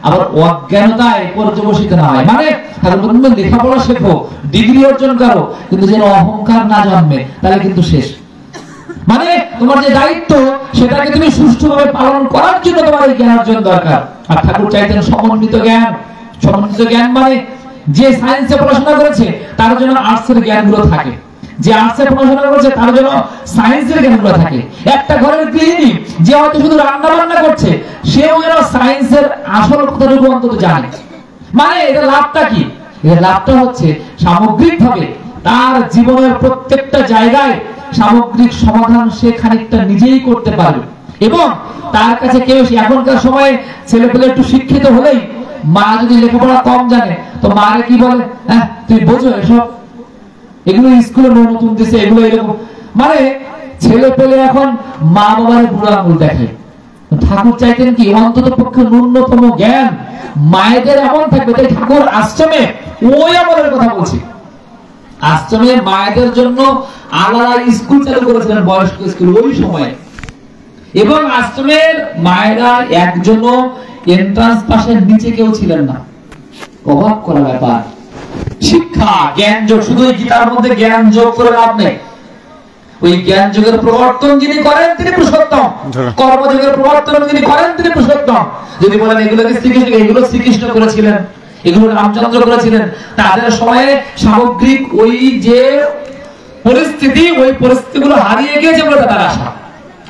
আবার অজ্ঞানতায় পর্যবসিত না হয়। মানে ঠাকুর লেখাপড়া শেখো, ডিগ্রি অর্জন করো, কিন্তু যেন অহংকার না জন্মে, তাহলে কিন্তু শেষ। মানে তোমার যে দায়িত্ব সেটাকে তুমি সুষ্ঠুভাবে পালন করার জন্য তোমার এই জ্ঞান অর্জন দরকার। আর ঠাকুর চাইতেন সমন্বিত জ্ঞান মানে যে সায়েন্সে পড়াশোনা করেছে তার জন্য আর্টসের জ্ঞানগুলো থাকে, যে আর্টসে পড়াশোনা করেছে তার জন্য সায়েন্সের জ্ঞানগুলো থাকে। একটা ঘরের গৃহিণী যে হয়তো শুধু রান্না বান্না করছে, সেও যেন সায়েন্সের আসল কথাটুকু অন্তত জানে। মানে এর লাভটা কি? এর লাভটা হচ্ছে সামগ্রিকভাবে তার জীবনের প্রত্যেকটা জায়গায় সামগ্রিক সমাধান সে খানিকটা নিজেই করতে পারবে। এবং তার কাছে কেউ, এখনকার সময়ে ছেলে পেলে একটু শিক্ষিত হলেই মা যদি লেখাপড়া কম জানে তো মারে কি বলে, হ্যাঁ তুই বোঝো এসব, এগুলো স্কুলে নতুন দিছে, এগুলো এরকম। মানে ছেলে পেলে এখন মা বাবার বুড়ো আঙুল দেখে। ঠাকুর চাইতেন কি অন্তত পক্ষে ন্যূনতম জ্ঞান মায়েদের এমন থাকবে। তাই ঠাকুর আশ্রমে, ওই আমলের কথা বলছি, আশ্রমে মায়েদের জন্য আলাদা স্কুল চালু করেছিলেন, বয়স্ক স্কুল ওই সময়ে। এবং আশ্রমের মায়েরা একজনও এন্ট্রান্স পাশের নিচে কেউ ছিলেন না। অবাক করা ব্যাপার। শিক্ষা, জ্ঞান যোগ, শুধু গীতার মধ্যে জ্ঞান যোগ করে লাভ নেই। ওই জ্ঞান যোগের প্রবর্তন যিনি করেন তিনি পুরুষোত্তম, কর্মযোগের প্রবর্তন যিনি করেন তিনি পুরুষোত্তম। যদি বলেন এগুলোকে শ্রীকৃষ্ণ করেছিলেন, এগুলো রামচন্দ্র করেছিলেন, তাদের সময়ে সামগ্রিক ওই যে পরিস্থিতি, ওই পরিস্থিতিগুলো হারিয়ে গিয়েছে বলে তাদের আশা।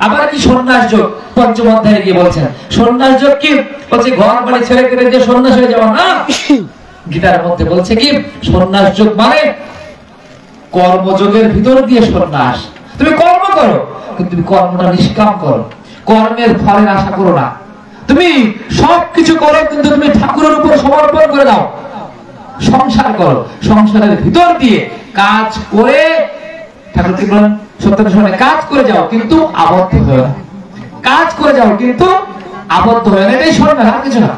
আবার কি সন্ন্যাস যোগ, পঞ্চম অধ্যায়ে গিয়ে বলছেন সন্ন্যাস যোগ কি বলছে, ঘর বাড়ি ছেড়ে কেটে যে সন্ন্যাস হয়ে যাওয়া না। গীতার মধ্যে বলছে কি সন্ন্যাস যোগ মানে কর্মযোগের ভিতর দিয়ে সন্ন্যাস। তুমি কর্ম করো, কিন্তু তুমি কর্মটা নিষ্কাম করো, কর্মের ফলের আশা করো না। তুমি সবকিছু করো, কিন্তু তুমি ঠাকুরের উপর সমর্পণ করে দাও। সংসার করো, সংসারের ভিতর দিয়ে কাজ করে, ঠাকুর কি বলেন সত্যের সময় কাজ করে যাও কিন্তু আবদ্ধ হয়ে না, কাজ করে যাও কিন্তু আবদ্ধ হয়ে না, এটাই সন্ন্যাস, আর কিছু না।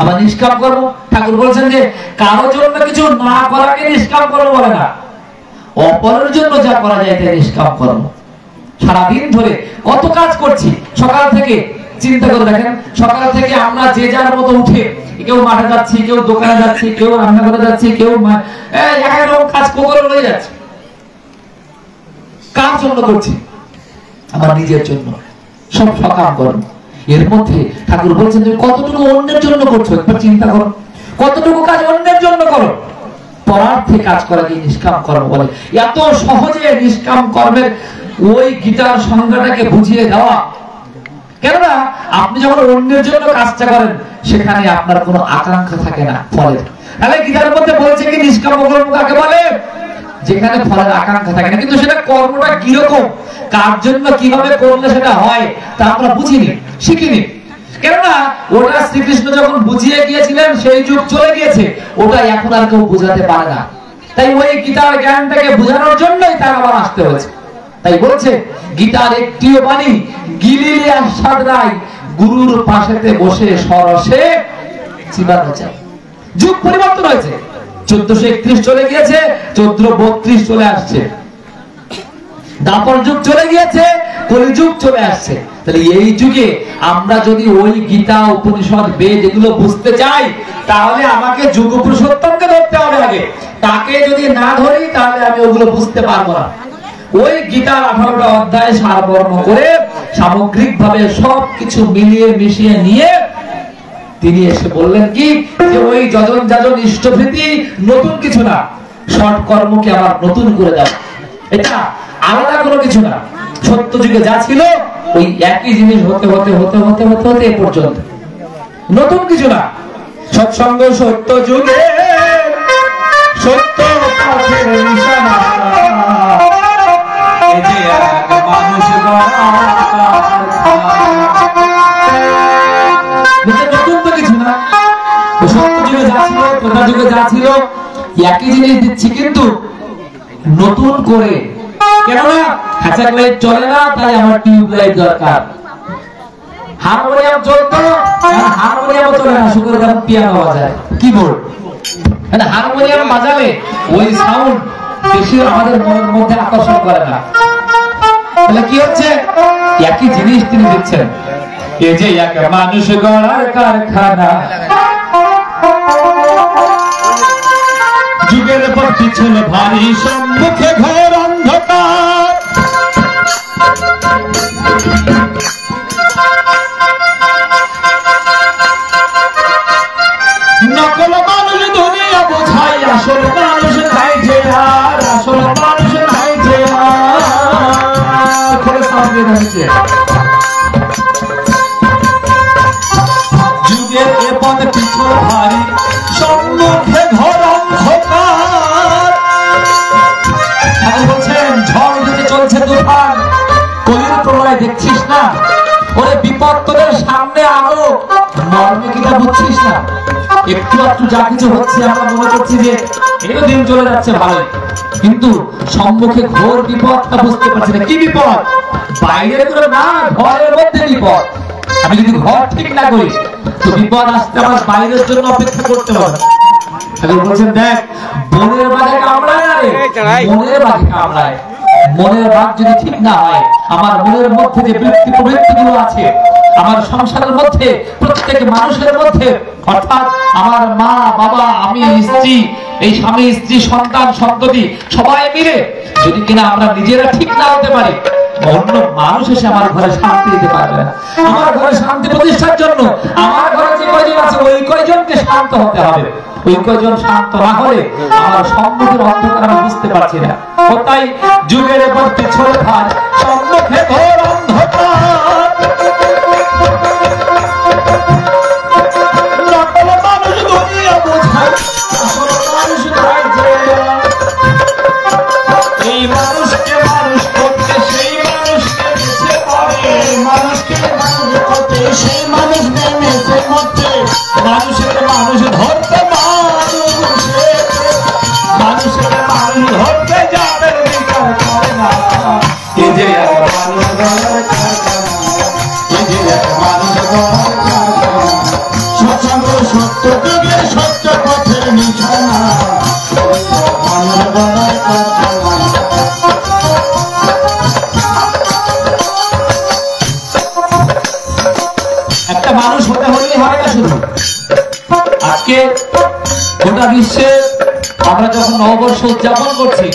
আবার নিষ্কাম কর্ম, ঠাকুর বলছেন যে কারোর জন্য কিছু না করাকে নিষ্কাম কর্ম বলে না, অপরের জন্য যা করা যায় তাই নিষ্কাম কর্ম। সারাদিন ধরে কত কাজ করছি, সকাল থেকে চিন্তা করে দেখেন, সকাল থেকে আমরা যে যার মতো উঠে কেউ মাঠে যাচ্ছি, কেউ দোকানে যাচ্ছি, কেউ রান্না করে যাচ্ছি, কেউ এরকম কাজ করে রয়ে যাচ্ছে। কার জন্য করছি? আমার নিজের জন্য। সব সকাম কর্ম। এর মধ্যে ঠাকুর বলছেন তুমি কতটুকু অন্যের জন্য করছো একবার চিন্তা করো, কতটুকু কাজ অন্যের জন্য করো। পরার্থে কাজ করাকে নিষ্কাম কর্ম বলে। এত সহজে নিষ্কাম কর্মের ওই গীতার সংজ্ঞাটাকে বুঝিয়ে দেওয়া, কেননা আপনি যখন অন্যের জন্য কাজটা করেন সেখানে আপনার কোনো আকাঙ্ক্ষা থাকে না ফলের। তাহলে গীতার মধ্যে বলছে কি নিষ্কাম কর্ম কাকে বলে? যেখানে ফলের আকাঙ্ক্ষা থাকে না। কিন্তু সেটা কর্মটা কিরকম, কার জন্য, কিভাবে করলে সেটা হয় তা আমরা বুঝিনি, শিখিনি। কেননা ওটা শ্রীকৃষ্ণ যখন বুঝিয়ে গিয়েছিলেন সেই যুগ চলে গিয়েছে, ওটা এখন আর কেউ বুঝাতে পারে না। তাই ওই গীতার জ্ঞানটাকে বোঝানোর জন্যই তার আবার আসতে হয়েছে। তাই বলছে গীতার একটিও বাণী গিলিলে আস্বাদ নাই, গুরুর পাশেতে বসে সরসে চিবানো চাই। যুগ পরিবর্তন হয়েছে, 1431 চলে গিয়েছে, 1432 চলে আসছে, দাপর যুগ চলে গিয়েছে, কলিযুগ চলে আসছে। তাহলে এই যুগে আমরা যদি ওই গীতা উপনিষদ বেদ এগুলো বুঝতে চাই, তাহলে আমাকে যুগ পুরুষোত্তমকে ধরতে হবে আগে। তাকে যদি না ধরি তাহলে আমি ওগুলো বুঝতে পারবো না। ওই গীতার 18টা অধ্যায় সারমর্ম করে সামগ্রিক ভাবে সবকিছু মিলিয়ে মিশিয়ে নিয়ে তিনি এসে বললেন কি, যে ওই যজন যাজন ইষ্টভৃতি নতুন কিছু না, সৎ কর্মকে আবার নতুন করে দাও। এটা আলাদা কোনো কিছু না। সত্য যুগে যা ছিল ওই একই জিনিস হতে হতে হতে হতে হতে হতে এ পর্যন্ত, নতুন কিছু না। সৎসঙ্গ সত্য যুগে সত্য পথের নিশানা, এই যে এক মানুষ নতুন তো কিছু না। সত্য যুগে যা ছিল, তোমরা যুগে যা ছিল একই জিনিস দিচ্ছি, কিন্তু নতুন করে। কেননা হ্যাচাক লাইট চলে না, তাই আমার টিউব লাইট দরকার। হারমোনিয়াম চলতো, হারমোনিয়াম চলে না, শুধু যেমন পিয়ানো বাজায়, কিবোর্ড। হারমোনিয়াম বাজালে ওই সাউন্ড বেশি আমাদের মনের মধ্যে আকর্ষণ করে না। তাহলে কি হচ্ছে, একই জিনিস তিনি দিচ্ছেন। এই যে এক মানুষ গড়ার কারখানা, যুগের পর পিছনে ভারী, সম্মুখে ঘোর অন্ধকার। নকল মানুষ দুনিয়া বোঝাই, আসল মানুষ নাই যে আর, আসল মানুষ নাই যে আর। যুগের এ পথ পিছনে ভারী, সম্মুখে ঘোর অন্ধকার। বলছেন ঝড় উঠেছে, চলছে তুফান, কলির প্রলয় দেখছিস না? ওরে বিপদ তোদের সামনে আরো, মর্মে কিটা বুঝছিস না? একটু একটু যা কিছু হচ্ছে আমরা মনে করছি যে এই দিন চলে যাচ্ছে ভালোই, কিন্তু সম্মুখে ঘোর বিপদটা বুঝতে পারছি না। কি বিপদ? বাইরে করে না, ঘরের মধ্যে বিপদ। আমি যদি ঘর ঠিক না করি তো বিপদ আসতে আমার বাইরের জন্য অপেক্ষা করতে হবে। বলছেন দেখ, মনের বাঘে কামড়ায় না রে, মনের বাঘে কামড়ায়। মনের বাঘ যদি ঠিক না হয়, আমার মনের মধ্যে যে বৃত্তি প্রবৃত্তিগুলো আছে, আমার সংসারের মধ্যে প্রত্যেক মানুষের মধ্যে, অর্থাৎ আমার মা বাবা, আমি স্ত্রী, এই স্বামী স্ত্রী সন্তান সন্ততি সবাই মিলে যদি কিনা আমরা নিজেরা ঠিক না হতে পারি, অন্য মানুষ এসে আমার ঘরে শান্তি দিতে পারবে না। আমার ঘরে শান্তি প্রতিষ্ঠার জন্য আমার ঘরে যে কয়জন আছে ওই কয়জনকে শান্ত হতে হবে। ওই কয়জন শান্ত না হলে আমার সম্মুখের অন্ধকার আমি বুঝতে পারছি না। তাই যুগের পর পিছনে ভার, সম্মুখে ঘোর অন্ধকার। নকল মানুষ দুনিয়া বোঝায়, আসল মানুষ নাই যে আর। এই মানুষকে মানুষ করতে, সেই মানুষকে বেঁচে পড়ে, মানুষকে মানুষ করতে, সেই মানুষ নেমেছে মরতে। মানুষের মানুষ ধরতে, মানুষের মানুষ ধরতে যাবে বিচার করে না। এই যে এক মানুষ গড়ার কারখানা, এই যে এক মানুষ গড়ার কারখানা, সৎসঙ্গ সত্য যুগের সত্য পথের নিশানা, মানুষ গড়ার কারখানা। একটা মানুষ হতে হলেই হয় না শুধু। আজকে গোটা বিশ্বে আমরা যখন নববর্ষ উদযাপন করছি,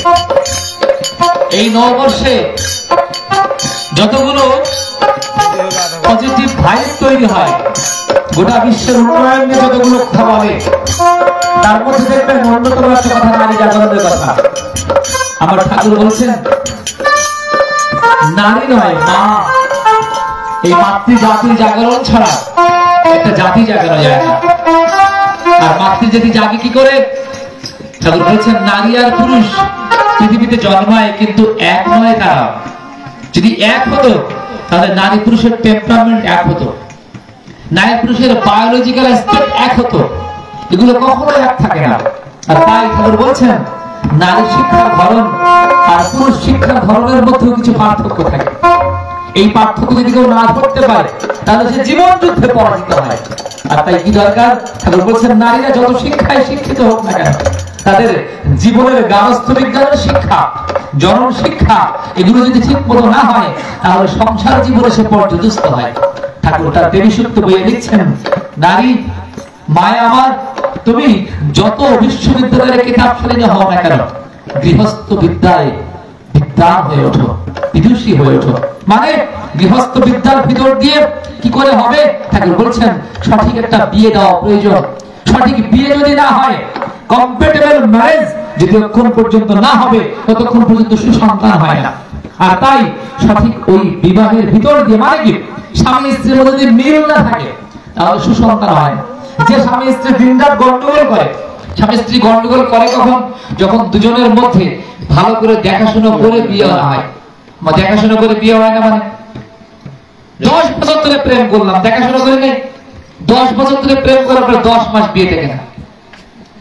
এই নববর্ষে যতগুলো পজিটিভ ভাইব তৈরি হয়। গোটা বিশ্বের উন্নয়ন নিয়ে যতগুলো কথা বলে তার মধ্যে দেখবেন অন্যতম একটা কথা নারী জাগরণের কথা। আমার ঠাকুর বলছেন নারী নয় মা, এই মাতৃ জাতির জাগরণ ছাড়া একটা জাতি জাগানো যায় না। আর মাতৃ জাতি জাগে কি করে? ঠাকুর বলছেন নারী আর পুরুষ পৃথিবীতে জন্মায় কিন্তু এক নয় তারা। যদি এক হতো তাহলে নারী পুরুষের টেম্পারমেন্ট এক হতো, নারী পুরুষের বায়োলজিক্যাল অ্যাসপেক্ট এক হতো, এগুলো কখনো এক থাকে না। আর তাই ঠাকুর বলছেন নারী শিক্ষার ধরন আর পুরুষ শিক্ষার ধরনের মধ্যেও কিছু পার্থক্য থাকে। এই পার্থক্য যদি কেউ না করতে পারে তাহলে সে জীবন যুদ্ধে পরাজিত হয়। আর তাই কি দরকার? ঠাকুর বলছেন নারীরা যত শিক্ষায় শিক্ষিত হোক না কেন, তাদের জীবনের গার্হস্থ্য বিজ্ঞানের শিক্ষা, জনন শিক্ষা, এগুলো যদি ঠিক মতো না হয় তাহলে সংসার জীবনে সে পর্যদস্ত হয়। ঠাকুর তার দেবী সূক্ত বইয়ে লিখছেন, নারী মায়া আমার, তুমি যত বিশ্ববিদ্যালয়ের কিতাবশালী হও না কেন, গৃহস্থ বিদ্যায় বিদ্যান হয়ে ওঠো, বিদুষী হয়ে ওঠো। মানে গৃহস্থ বিদ্যার ভিতর দিয়ে কি করে হবে? ঠাকুর বলছেন সঠিক একটা বিয়ে দেওয়া প্রয়োজন। সঠিক বিয়ে যদি না হয়, কম্প্যাটেবল ম্যারেজ যতক্ষণ পর্যন্ত না হবে ততক্ষণ পর্যন্ত সুসন্তান হয় না। আর তাই সঠিক ওই বিবাহের ভিতর দিয়ে, মানে কি স্বামী স্ত্রীর মধ্যে যদি মিল না থাকে তাহলে সুসন্তান হয় না। যে স্বামী স্ত্রী দিনরাত গন্ডগোল করে, স্বামী স্ত্রী গন্ডগোল করে কখন? যখন দুজনের মধ্যে ভালো করে দেখাশোনা করে বিয়ে হয়। দেখাশোনা করে বিয়ে হয় না মানে 10 বছর ধরে প্রেম করলাম, দেখাশোনা করে নেই। 10 বছর ধরে প্রেম করার পরে 10 মাস বিয়ে থেকে না,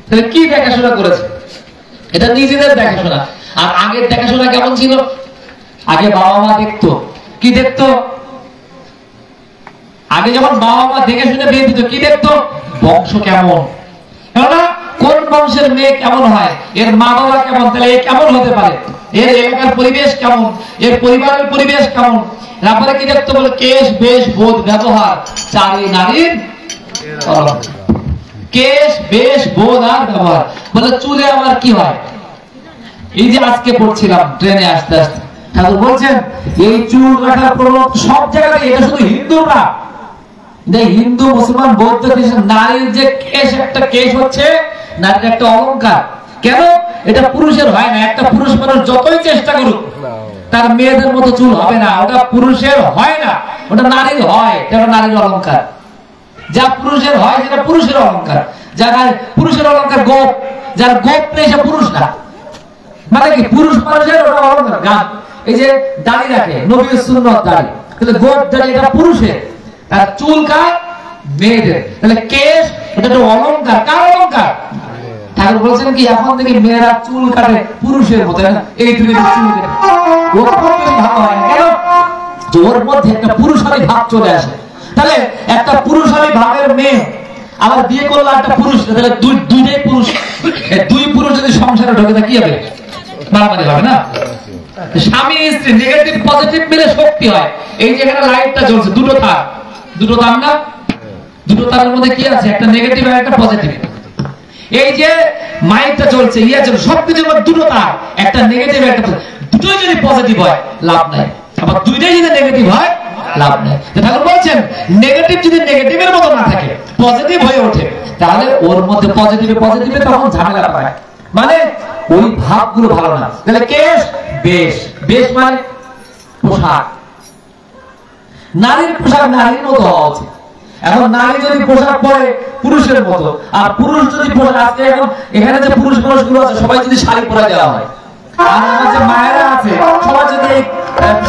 তাহলে কি দেখাশোনা করেছে? এটা নিজেদের দেখাশোনা। আর আগের দেখাশোনা কেমন ছিল? আগে বাবা মা দেখতো, কি দেখতো? আগে যখন বাবা মা দেখে শুনে বিয়ে দিত, কি দেখতো? বংশ কেমন, কোন বংশের মেয়ে কেমন হয়, এর মা বাবা কেমন, তাহলে এ কেমন হতে পারে, এর এলাকার পরিবেশ কেমন, এর পরিবারের পরিবেশ কেমন। তারপরে কি দেখতো? বলে কেশ বেশ বোধ ব্যবহার চারি নারীর অলঙ্কার। কেশ বেশ বোধ আর ব্যবহার, বলে চুলে আমার কি হয়? এই যে আজকে পড়ছিলাম ট্রেনে আসতে আসতে, ঠাকুর বলছেন এই চুল রাখার প্রবণতা সব জায়গায়। এটা শুধু হিন্দু না, হিন্দু মুসলমান বৌদ্ধ খ্রিস্টান, নারীর যে কেশ, একটা কেশ হচ্ছে নারীর একটা অলঙ্কার। কেন? এটা পুরুষের হয় না। একটা পুরুষ মানুষ যতই চেষ্টা করুক তার মেয়েদের মতো চুল হবে না, ওটা পুরুষের হয় না, ওটা নারীর হয়, এটা নারীর অলঙ্কার। যা পুরুষের হয় সেটা পুরুষের অলঙ্কার। যারা পুরুষের অলঙ্কার গোপ, যার গোপ নেই সে পুরুষ না। মানে কি পুরুষ মানুষের ওটা অলঙ্কার। গান এই যে দাড়ি রাখে, নবীর সুন্নাত দাড়ি, কিন্তু গোপ দাড়ি এটা পুরুষের, আর চুল কার? মেয়েদের। তাহলে কেশ এটা তো অলঙ্কার, কার অলঙ্কার? ঠাকুর বলছেন কি এখন থেকে মেয়েরা চুল কাটে পুরুষের মতো, এই তুমি চুল কেটে ওর মধ্যে ভাব হয় না। কেন? ওর মধ্যে একটা পুরুষালী ভাব চলে আসে। তাহলে একটা পুরুষালী ভাবের মেয়ে আবার বিয়ে করলো একটা পুরুষ, তাহলে দুইটাই পুরুষ। দুই পুরুষ যদি সংসারে ঢোকে তা কি হবে? মারামারি হবে না? স্বামী স্ত্রী নেগেটিভ পজিটিভ মিলে শক্তি হয়। এই যে এখানে লাইটটা জ্বলছে, দুটো তার, দুটো তার না, দুটো তারের মধ্যে কি আছে? একটা নেগেটিভ আর একটা পজিটিভ। এই যে মাইকটা চলছে, ইয়া চলছে, সবকিছুর মধ্যে দুটো তার, একটা নেগেটিভ একটা পজিটিভ। দুটোই যদি পজিটিভ হয় লাভ নাই, আবার দুইটাই যদি নেগেটিভ হয় লাভ নাই। ঠাকুর বলছেন নেগেটিভ যদি নেগেটিভের মতো না থাকে, পজিটিভ হয়ে ওঠে, তাহলে ওর মধ্যে পজিটিভে পজিটিভে তখন ঝামেলা পায়। মানে ওই ভাবগুলো ভালো না। তাহলে কেশ বেশ, বেশ মানে পোশাক, নারীর পোশাক নারীর মতো হওয়া উচিত। এখন নারী যদি পোশাক পরে পুরুষের মতো, আর পুরুষ যদি পোশাক, আজকে এখন এখানে যে পুরুষ মানুষগুলো আছে সবাই যদি শাড়ি পরে দেওয়া হয়, আর আমার যে মায়েরা আছে সবাই যদি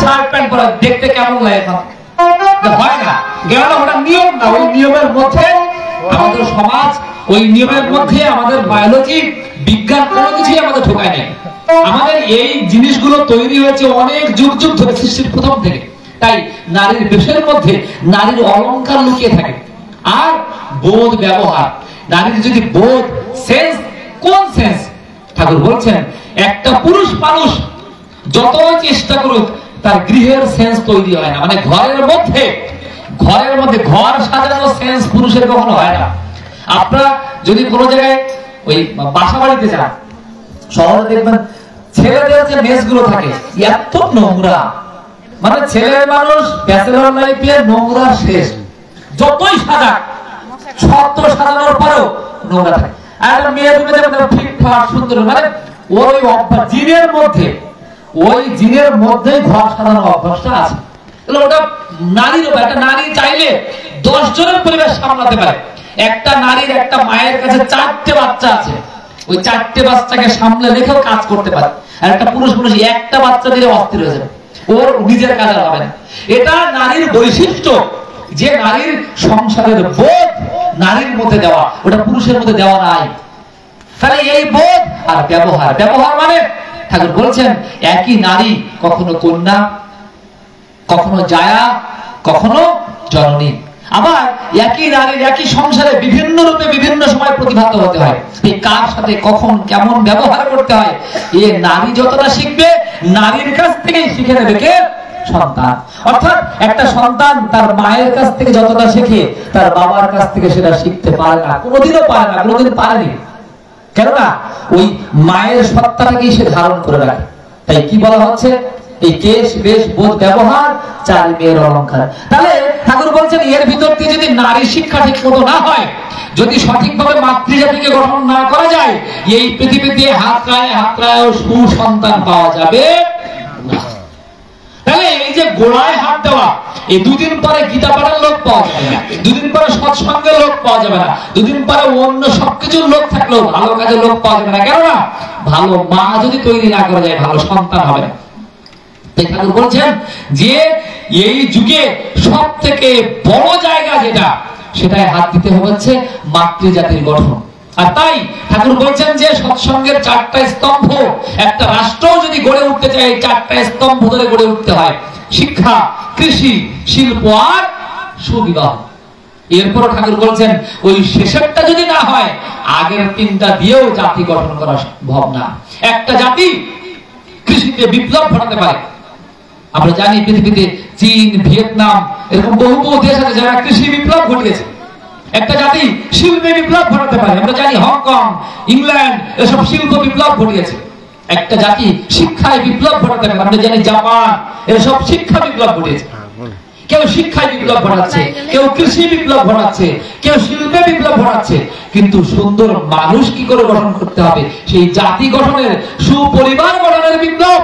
শার্ট প্যান্ট পরে, দেখতে কেমন লাগে? হয় না, কেন? ওটা নিয়ম না। ওই নিয়মের মধ্যে আমাদের সমাজ, ওই নিয়মের মধ্যে আমাদের বায়োলজি, বিজ্ঞান কোনো কিছুই আমাদের ঢোকায় নেই। আমাদের এই জিনিসগুলো তৈরি হয়েছে অনেক যুগ যুগ ধরে, সৃষ্টির প্রথম থেকে। তাই নারীর বেশের মধ্যে নারীর অলঙ্কার লুকিয়ে থাকে, আর বোধ ব্যবহার। নারীর যদি বোধ, সেন্স, কোন সেন্স? ঠাকুর বলছেন একটা পুরুষ মানুষ যত চেষ্টা করুক তার গৃহের সেন্স তৈরি হয় না। মানে ঘরের মধ্যে ঘর সাজানো সেন্স পুরুষের কখনো হয় না। আপনারা যদি কোনো জায়গায় ওই বাসা বাড়িতে যান, শহরে দেখবেন ছেলেদের যে মেসগুলো থাকে এত নোংরা, মানে ছেলের মানুষ ব্যাচেলর লাইফে নোংরা শেষ, যতই সাজা শত সাজানোর পরেও নোংরা থাকে। আর মেয়ে দুটো যেমন ঠিকঠাক সুন্দর, মানে ওই অভ্যাস জিনের মধ্যে, ওই জিনের মধ্যে ঘর সাজানোর অভ্যাসটা আছে। ওটা নারীর, একটা নারী চাইলে 10 জনের পরিবেশ সামলাতে পারে। একটা নারীর, একটা মায়ের কাছে 4টে বাচ্চা আছে, ওই 4টে বাচ্চাকে সামলে রেখেও কাজ করতে পারে। আর একটা পুরুষ একটা বাচ্চা দিলে অস্থির হয়ে যাবে, ওর নিজের কাজে হবে না। এটা নারীর বৈশিষ্ট্য, যে নারীর সংসারের বোধ নারীর মধ্যে দেওয়া, ওটা পুরুষের মধ্যে দেওয়া নাই। তাহলে এই বোধ আর ব্যবহার, ব্যবহার মানে ঠাকুর বলছেন একই নারী কখনো কন্যা, কখনো জায়া, কখনো জননী। আবার একই নারীর একই সংসারে বিভিন্ন রূপে বিভিন্ন সময় প্রতিভাত হতে হয়। এই কার সাথে কখন কেমন ব্যবহার করতে হয়, এ নারী যতটা শিখবে, নারীর কাছ থেকেই শিখে নেবে কে? সন্তান। অর্থাৎ একটা সন্তান তার মায়ের কাছ থেকে যতটা শেখে, তার বাবার কাছ থেকে সেটা শিখতে পারে না, কোনোদিনও পারে না, কোনোদিন পারেনি। কেননা ওই মায়ের সত্তাটাকেই সে ধারণ করে রাখে। তাই কি বলা হচ্ছে, এই কেশ বেশ বোধ ব্যবহার 4 মেয়ের অলঙ্কার। তাহলে ঠাকুর বলছেন এর ভিতর দিয়ে যদি নারী শিক্ষা ঠিক মতো না হয়, যদি সঠিকভাবে মাতৃজাতিকে গঠন না করা যায়, এই পৃথিবীতে হাতড়ায় সুসন্তান পাওয়া যাবে না। তাহলে এই যে গোড়ায় হাত দেওয়া, এই 2 দিন পরে গীতা পাঠার লোক পাওয়া যাবে না, 2 দিন পরে সৎসঙ্গের লোক পাওয়া যাবে না, 2 দিন পরে অন্য সবকিছুর লোক থাকলেও ভালো কাজের লোক পাওয়া যাবে না। কেননা ভালো মা যদি তৈরি না করা যায়, ভালো সন্তান হবে না। ঠাকুর বলছেন যে এই যুগে সব থেকে বড় জায়গা যেটা, সেটাই হাত দিতে হচ্ছে মাতৃজাতির গঠন। আর তাই ঠাকুর বলছেন যে সৎসঙ্গের 4টা স্তম্ভ, একটা রাষ্ট্র যদি গড়ে উঠতে চায় 4টা স্তম্ভ ধরে গড়ে উঠতে হয়: শিক্ষা, কৃষি, শিল্প আর সুবিবাহ। এরপর ঠাকুর বলছেন ওই শেষেরটা যদি না হয়, আগের 3টা দিয়েও জাতি গঠন করা সম্ভব না। একটা জাতি কৃষিতে বিপ্লব ঘটাতে পারে। আমরা জানি পৃথিবীতে চীন, ভিয়েতনাম এরকম বহু বহু দেশ আছে যারা কৃষি বিপ্লব ঘটিয়েছে। একটা জাতি শিল্পে বিপ্লব ঘটাতে পারে। আমরা জানি হংকং, ইংল্যান্ড এসব শিল্প বিপ্লব ঘটিয়েছে। একটা জাতি শিক্ষায় বিপ্লব ঘটাতে পারে। আমরা জানি জাপান এসব শিক্ষা বিপ্লব ঘটিয়েছে। কেউ শিক্ষায় বিপ্লব ঘটাচ্ছে, কেউ কৃষি বিপ্লব ঘটাচ্ছে, কেউ শিল্পে বিপ্লব ঘটাচ্ছে। কিন্তু সুন্দর মানুষ কি করে গঠন করতে হবে, সেই জাতি গঠনের, সুপরিবার গঠনের বিপ্লব,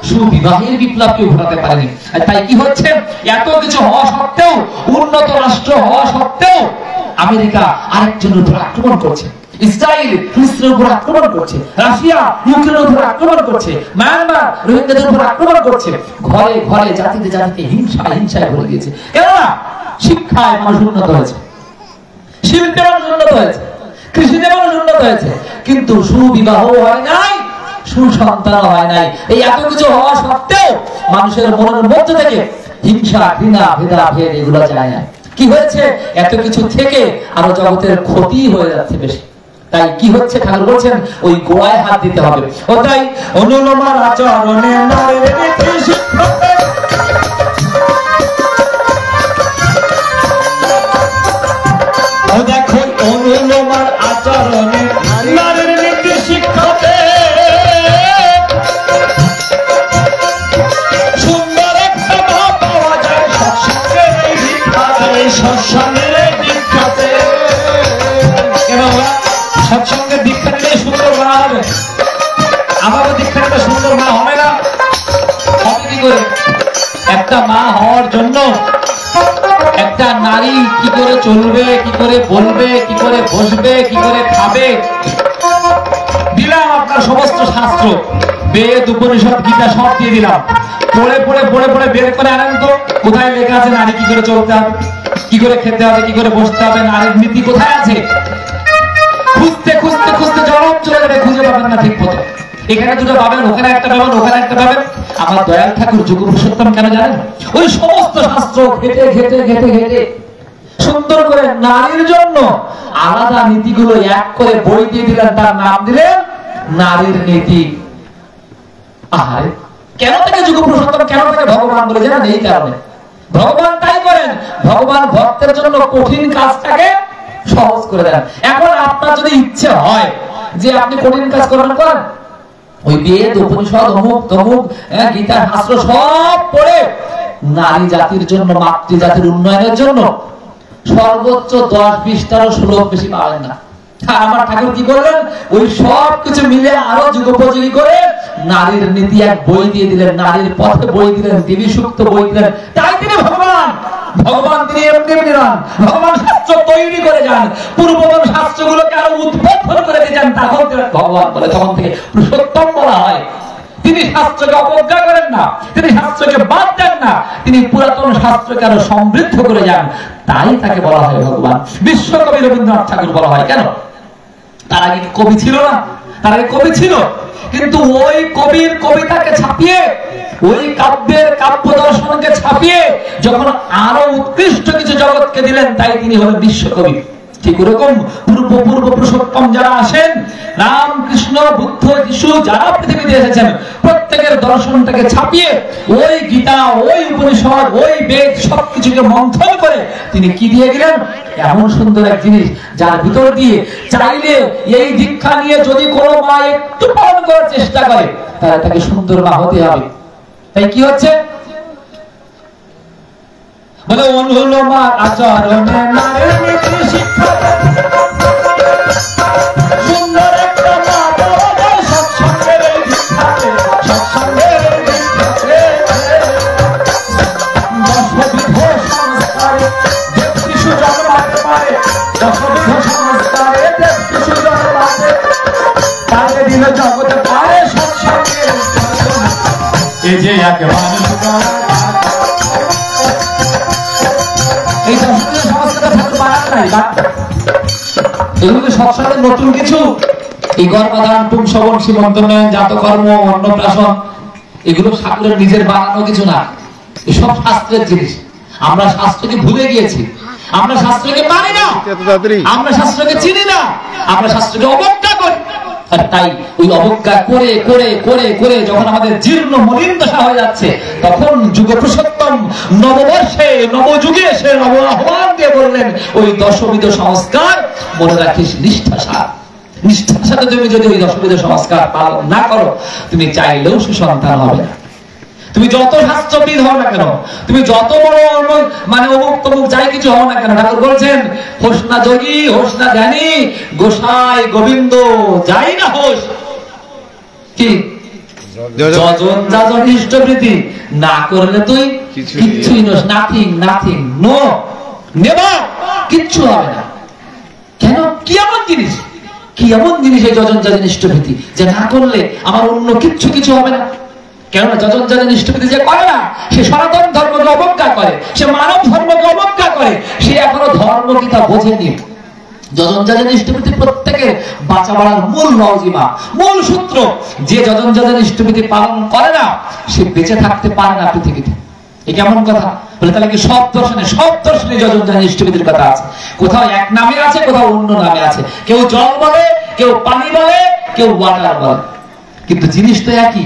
সুবিবাহের বিপ্লব কেউ ঘটাতে পারেনি। আর তাই কি হচ্ছে, এত কিছু হওয়া সত্ত্বেও, উন্নত রাষ্ট্র হওয়া সত্ত্বেও আমেরিকা আরেকজনের উপর আক্রমণ করছে, ইসরায়েল ফিলিস্তিনের উপর আক্রমণ করছে, রাশিয়া ইউক্রেনের উপর আক্রমণ করছে, মায়ানমার রোহিঙ্গাদের উপর আক্রমণ করছে। ঘরে ঘরে জাতিতে জাতিতে হিংসায় ভরে দিয়েছে। কেননা শিক্ষায় মানুষ উন্নত হয়েছে, শিল্পে মানুষ উন্নত হয়েছে, কৃষিতে মানুষ উন্নত হয়েছে, কিন্তু সুবিবাহ হয় নাই, সুসন্তান হয় নাই। এই এত কিছু হওয়া সত্ত্বেও মানুষের মনের মধ্যে থেকে হিংসা, ঘৃণা, ভেদাভেদ এগুলো যায় না। কি হয়েছে, এত কিছু থেকে আরো জগতের ক্ষতি হয়ে যাচ্ছে বেশি। তাই কি হচ্ছে, ঠাকুর বলছেন ওই গোড়ায় হাত দিতে হবে। ও তাই অনুলোমার আচরণে নারীর নীতি শিক্ষা, ও দেখো অনুলোমার আচরণে নারীর নীতি শিক্ষাতে সুন্দর একটা মা পাওয়া যায় সৎসঙ্গের এই দীক্ষাতে, সৎসঙ্গের এই দীক্ষাতে। কেন সৎসঙ্গের দীক্ষা নিলে সুন্দর মা হবে? আমারও দীক্ষা নিতে সুন্দর মা হবে না? হবে কি করে? একটা মা হওয়ার জন্য একটা নারী কি করে চলবে, কি করে বলবে, কি করে বসবে, কি করে খাবে, দিলাম আপনার সমস্ত শাস্ত্র, বেদ, উপনিষদ, গীতা সব দিয়ে দিলাম। পড়ে পড়ে পড়ে পড়ে বের করে আনেন তো, কোথায় লেখা আছে নারী কি করে চলতে হবে, কি করে খেতে হবে, কি করে বসতে হবে, নারীর নীতি কোথায় আছে? খুঁজতে খুঁজতে খুঁজতে জনম চলে যাবে, খুঁজে পাবেন না ঠিক মতো। এখানে দুটো পাবেন, ওখানে একটা পাবেন, ওখানে একটা পাবেন। আমার দয়াল ঠাকুর যোগ পুরুষোত্তম কেন জানেন? ওই সমস্ত শাস্ত্র ঘেটে ঘেটে ঘেটে ঘেটে সুন্দর করে নারীর জন্য আলাদা নীতিগুলো এক করে বই দিয়ে দিলেন, তার নাম দিলেন নারীর নীতি। আহারে, কেন তাকে যুগ পুরুষোত্তম, কেন তাকে ভগবান বলে জানেন? এই কারণে ভগবান তাই করেন, ভগবান ভক্তের জন্য কঠিন কাজটাকে সহজ করে দেন। এখন আপনার যদি ইচ্ছে হয় যে আপনি কঠিন কাজ করেন, করেন। ওই বেদ, উপনিষদ, অমুক তমুক, গীতা শাস্ত্র সব পড়ে নারী জাতির জন্য, মাতৃ জাতির উন্নয়নের জন্য সর্বোচ্চ 10-20টারও শ্লোক বেশি পাবেন না। আমার ঠাকুর কি করলেন, ওই সব কিছু মিলে আরো যুগোপযোগী করে নারীর নীতি এক বই দিয়ে দিলেন, নারীর পথে বই দিলেন, দেবী সূক্ত বই দিলেন। তাই তিনি ভগবান, ভগবান তিনি এমনি এমনি নন, ভগবান শাস্ত্র তৈরি করে যান, পূর্ববর্তী শাস্ত্রগুলোকে আরো উদ্বোধন করে দিয়েছেন, তখন তিনি ভগবান বলে, তখন থেকে পুরুষোত্তম বলা হয়। তিনি শাস্ত্রকে অবজ্ঞা করেন না, তিনি শাস্ত্রকে বাদ দেন না, তিনি পুরাতন শাস্ত্রকে আরো সমৃদ্ধ করে যান, তাই তাকে বলা হয় ভগবান। বিশ্বকবি রবীন্দ্রনাথ ঠাকুর বলা হয় কেন? তার আগে কবি ছিল না? তার আগে কবি ছিল, কিন্তু ওই কবির কবিতাকে ছাপিয়ে, ওই কাব্যের কাব্য দর্শনকে ছাপিয়ে যখন আরো উৎকৃষ্ট কিছু জগৎকে দিলেন, তাই তিনি হলেন বিশ্বকবি। ঠিক ওরকম পূর্ব পুরুষোত্তম যারা আসেন, রাম, কৃষ্ণ, বুদ্ধ, যিশু যারা পৃথিবীতে এসেছেন, প্রত্যেকের দর্শনটাকে ছাপিয়ে ওই গীতা, ওই উপনিষদ, ওই বেদ সবকিছুকে মন্থন করে তিনি কি দিয়ে গেলেন? এমন সুন্দর এক জিনিস, যার ভিতর দিয়ে চাইলে এই দীক্ষা নিয়ে যদি কোনো মা একটু পালন করার চেষ্টা করে, তাহলে তাকে সুন্দর মা হতে হবে। তাই কি হচ্ছে? বলে অনুল মা আচরণে নারীর নীতি শিক্ষা, সুন্দর একটা মা পাওয়া যায় সৎসঙ্গের এই দীক্ষাতে, সৎসঙ্গের এই দীক্ষাতে। দশবিধ সংস্কারে দেব শিশু জন্মাতে পারে, দশবিধ সংস্কারে দেব শিশু জন্মাতে পারে, দিল জগতে পারে সৎসঙ্গের সাধনা। এই যে এক মানুষ এই সংস্কৃত সংস্কারটা ঠাকুর বানান নাই, এগুলো সৎসঙ্গের নতুন কিছু। এই গর্ভধারণ, পুংসবন, সীমন্তোন্নয়ন, জাতকর্ম, অন্নপ্রাশন, এগুলো ঠাকুরের নিজের বানানো কিছু না, এসব শাস্ত্রের জিনিস। আমরা শাস্ত্রকে ভুলে গিয়েছি, আমরা শাস্ত্রকে মানি না, আমরা শাস্ত্রকে চিনি না, আমরা শাস্ত্রকে অবজ্ঞা করি। আর তাই ওই অবজ্ঞা করে করে করে করে যখন আমাদের জীর্ণ মলিন দশা হয়ে যাচ্ছে, তখন যুগ পুরুষোত্তম নববর্ষে, নবযুগে এসে নব আহ্বান দিয়ে বললেন, ওই দশবিধ সংস্কার মনে রাখিস নিষ্ঠার সাথে। নিষ্ঠার সাথে তুমি যদি ওই দশবিধ সংস্কার পালন না করো, তুমি চাইলেও সুসন্তান হবে না। তুমি যত শাস্ত্রবিদ হও না কেন, তুমি যত বড় মানে অমুক তমুক যাই কিছু হও না কেন, ঠাকুর বলছেন হোস না যোগী, হোস না জ্ঞানী, গোসাই গোবিন্দ যাই না হোস কি যজন যাজন ইষ্টপ্রীতি না করলে তুই কিচ্ছুই নোস, নাথিং, নাথিং, নো, নেভার, কিচ্ছু হবে না। কেন? কি এমন জিনিস, কি এমন জিনিস এই যজন যাজন ইষ্টপ্রীতি, যে না করলে আমার অন্য কিচ্ছু কিছু হবে না? কেননা যজন যাজন ইষ্টপ্রীতি যে করে না, সে সনাতন ধর্মকে অবজ্ঞা করে, সে মানব ধর্মকে অবজ্ঞা করে, সে এখনো ধর্মগীতা বোঝেনি। যজন যাজন ইষ্টপ্রীতি প্রত্যেকের বাঁচা বাড়ার মূল লজিমা, মূল সূত্র। যে যজন যাজন ইষ্টপ্রীতি পালন করে না, সে বেঁচে থাকতে পারে না পৃথিবীতে। এই কেমন কথা? বলে তাহলে কি সব দর্শনে যজন যাজন ইষ্টপ্রীতির কথা আছে? কোথাও এক নামে আছে, কোথাও অন্য নামে আছে। কেউ জল বলে, কেউ পানি বলে, কেউ ওয়াটার বলে, কিন্তু জিনিস তো একই।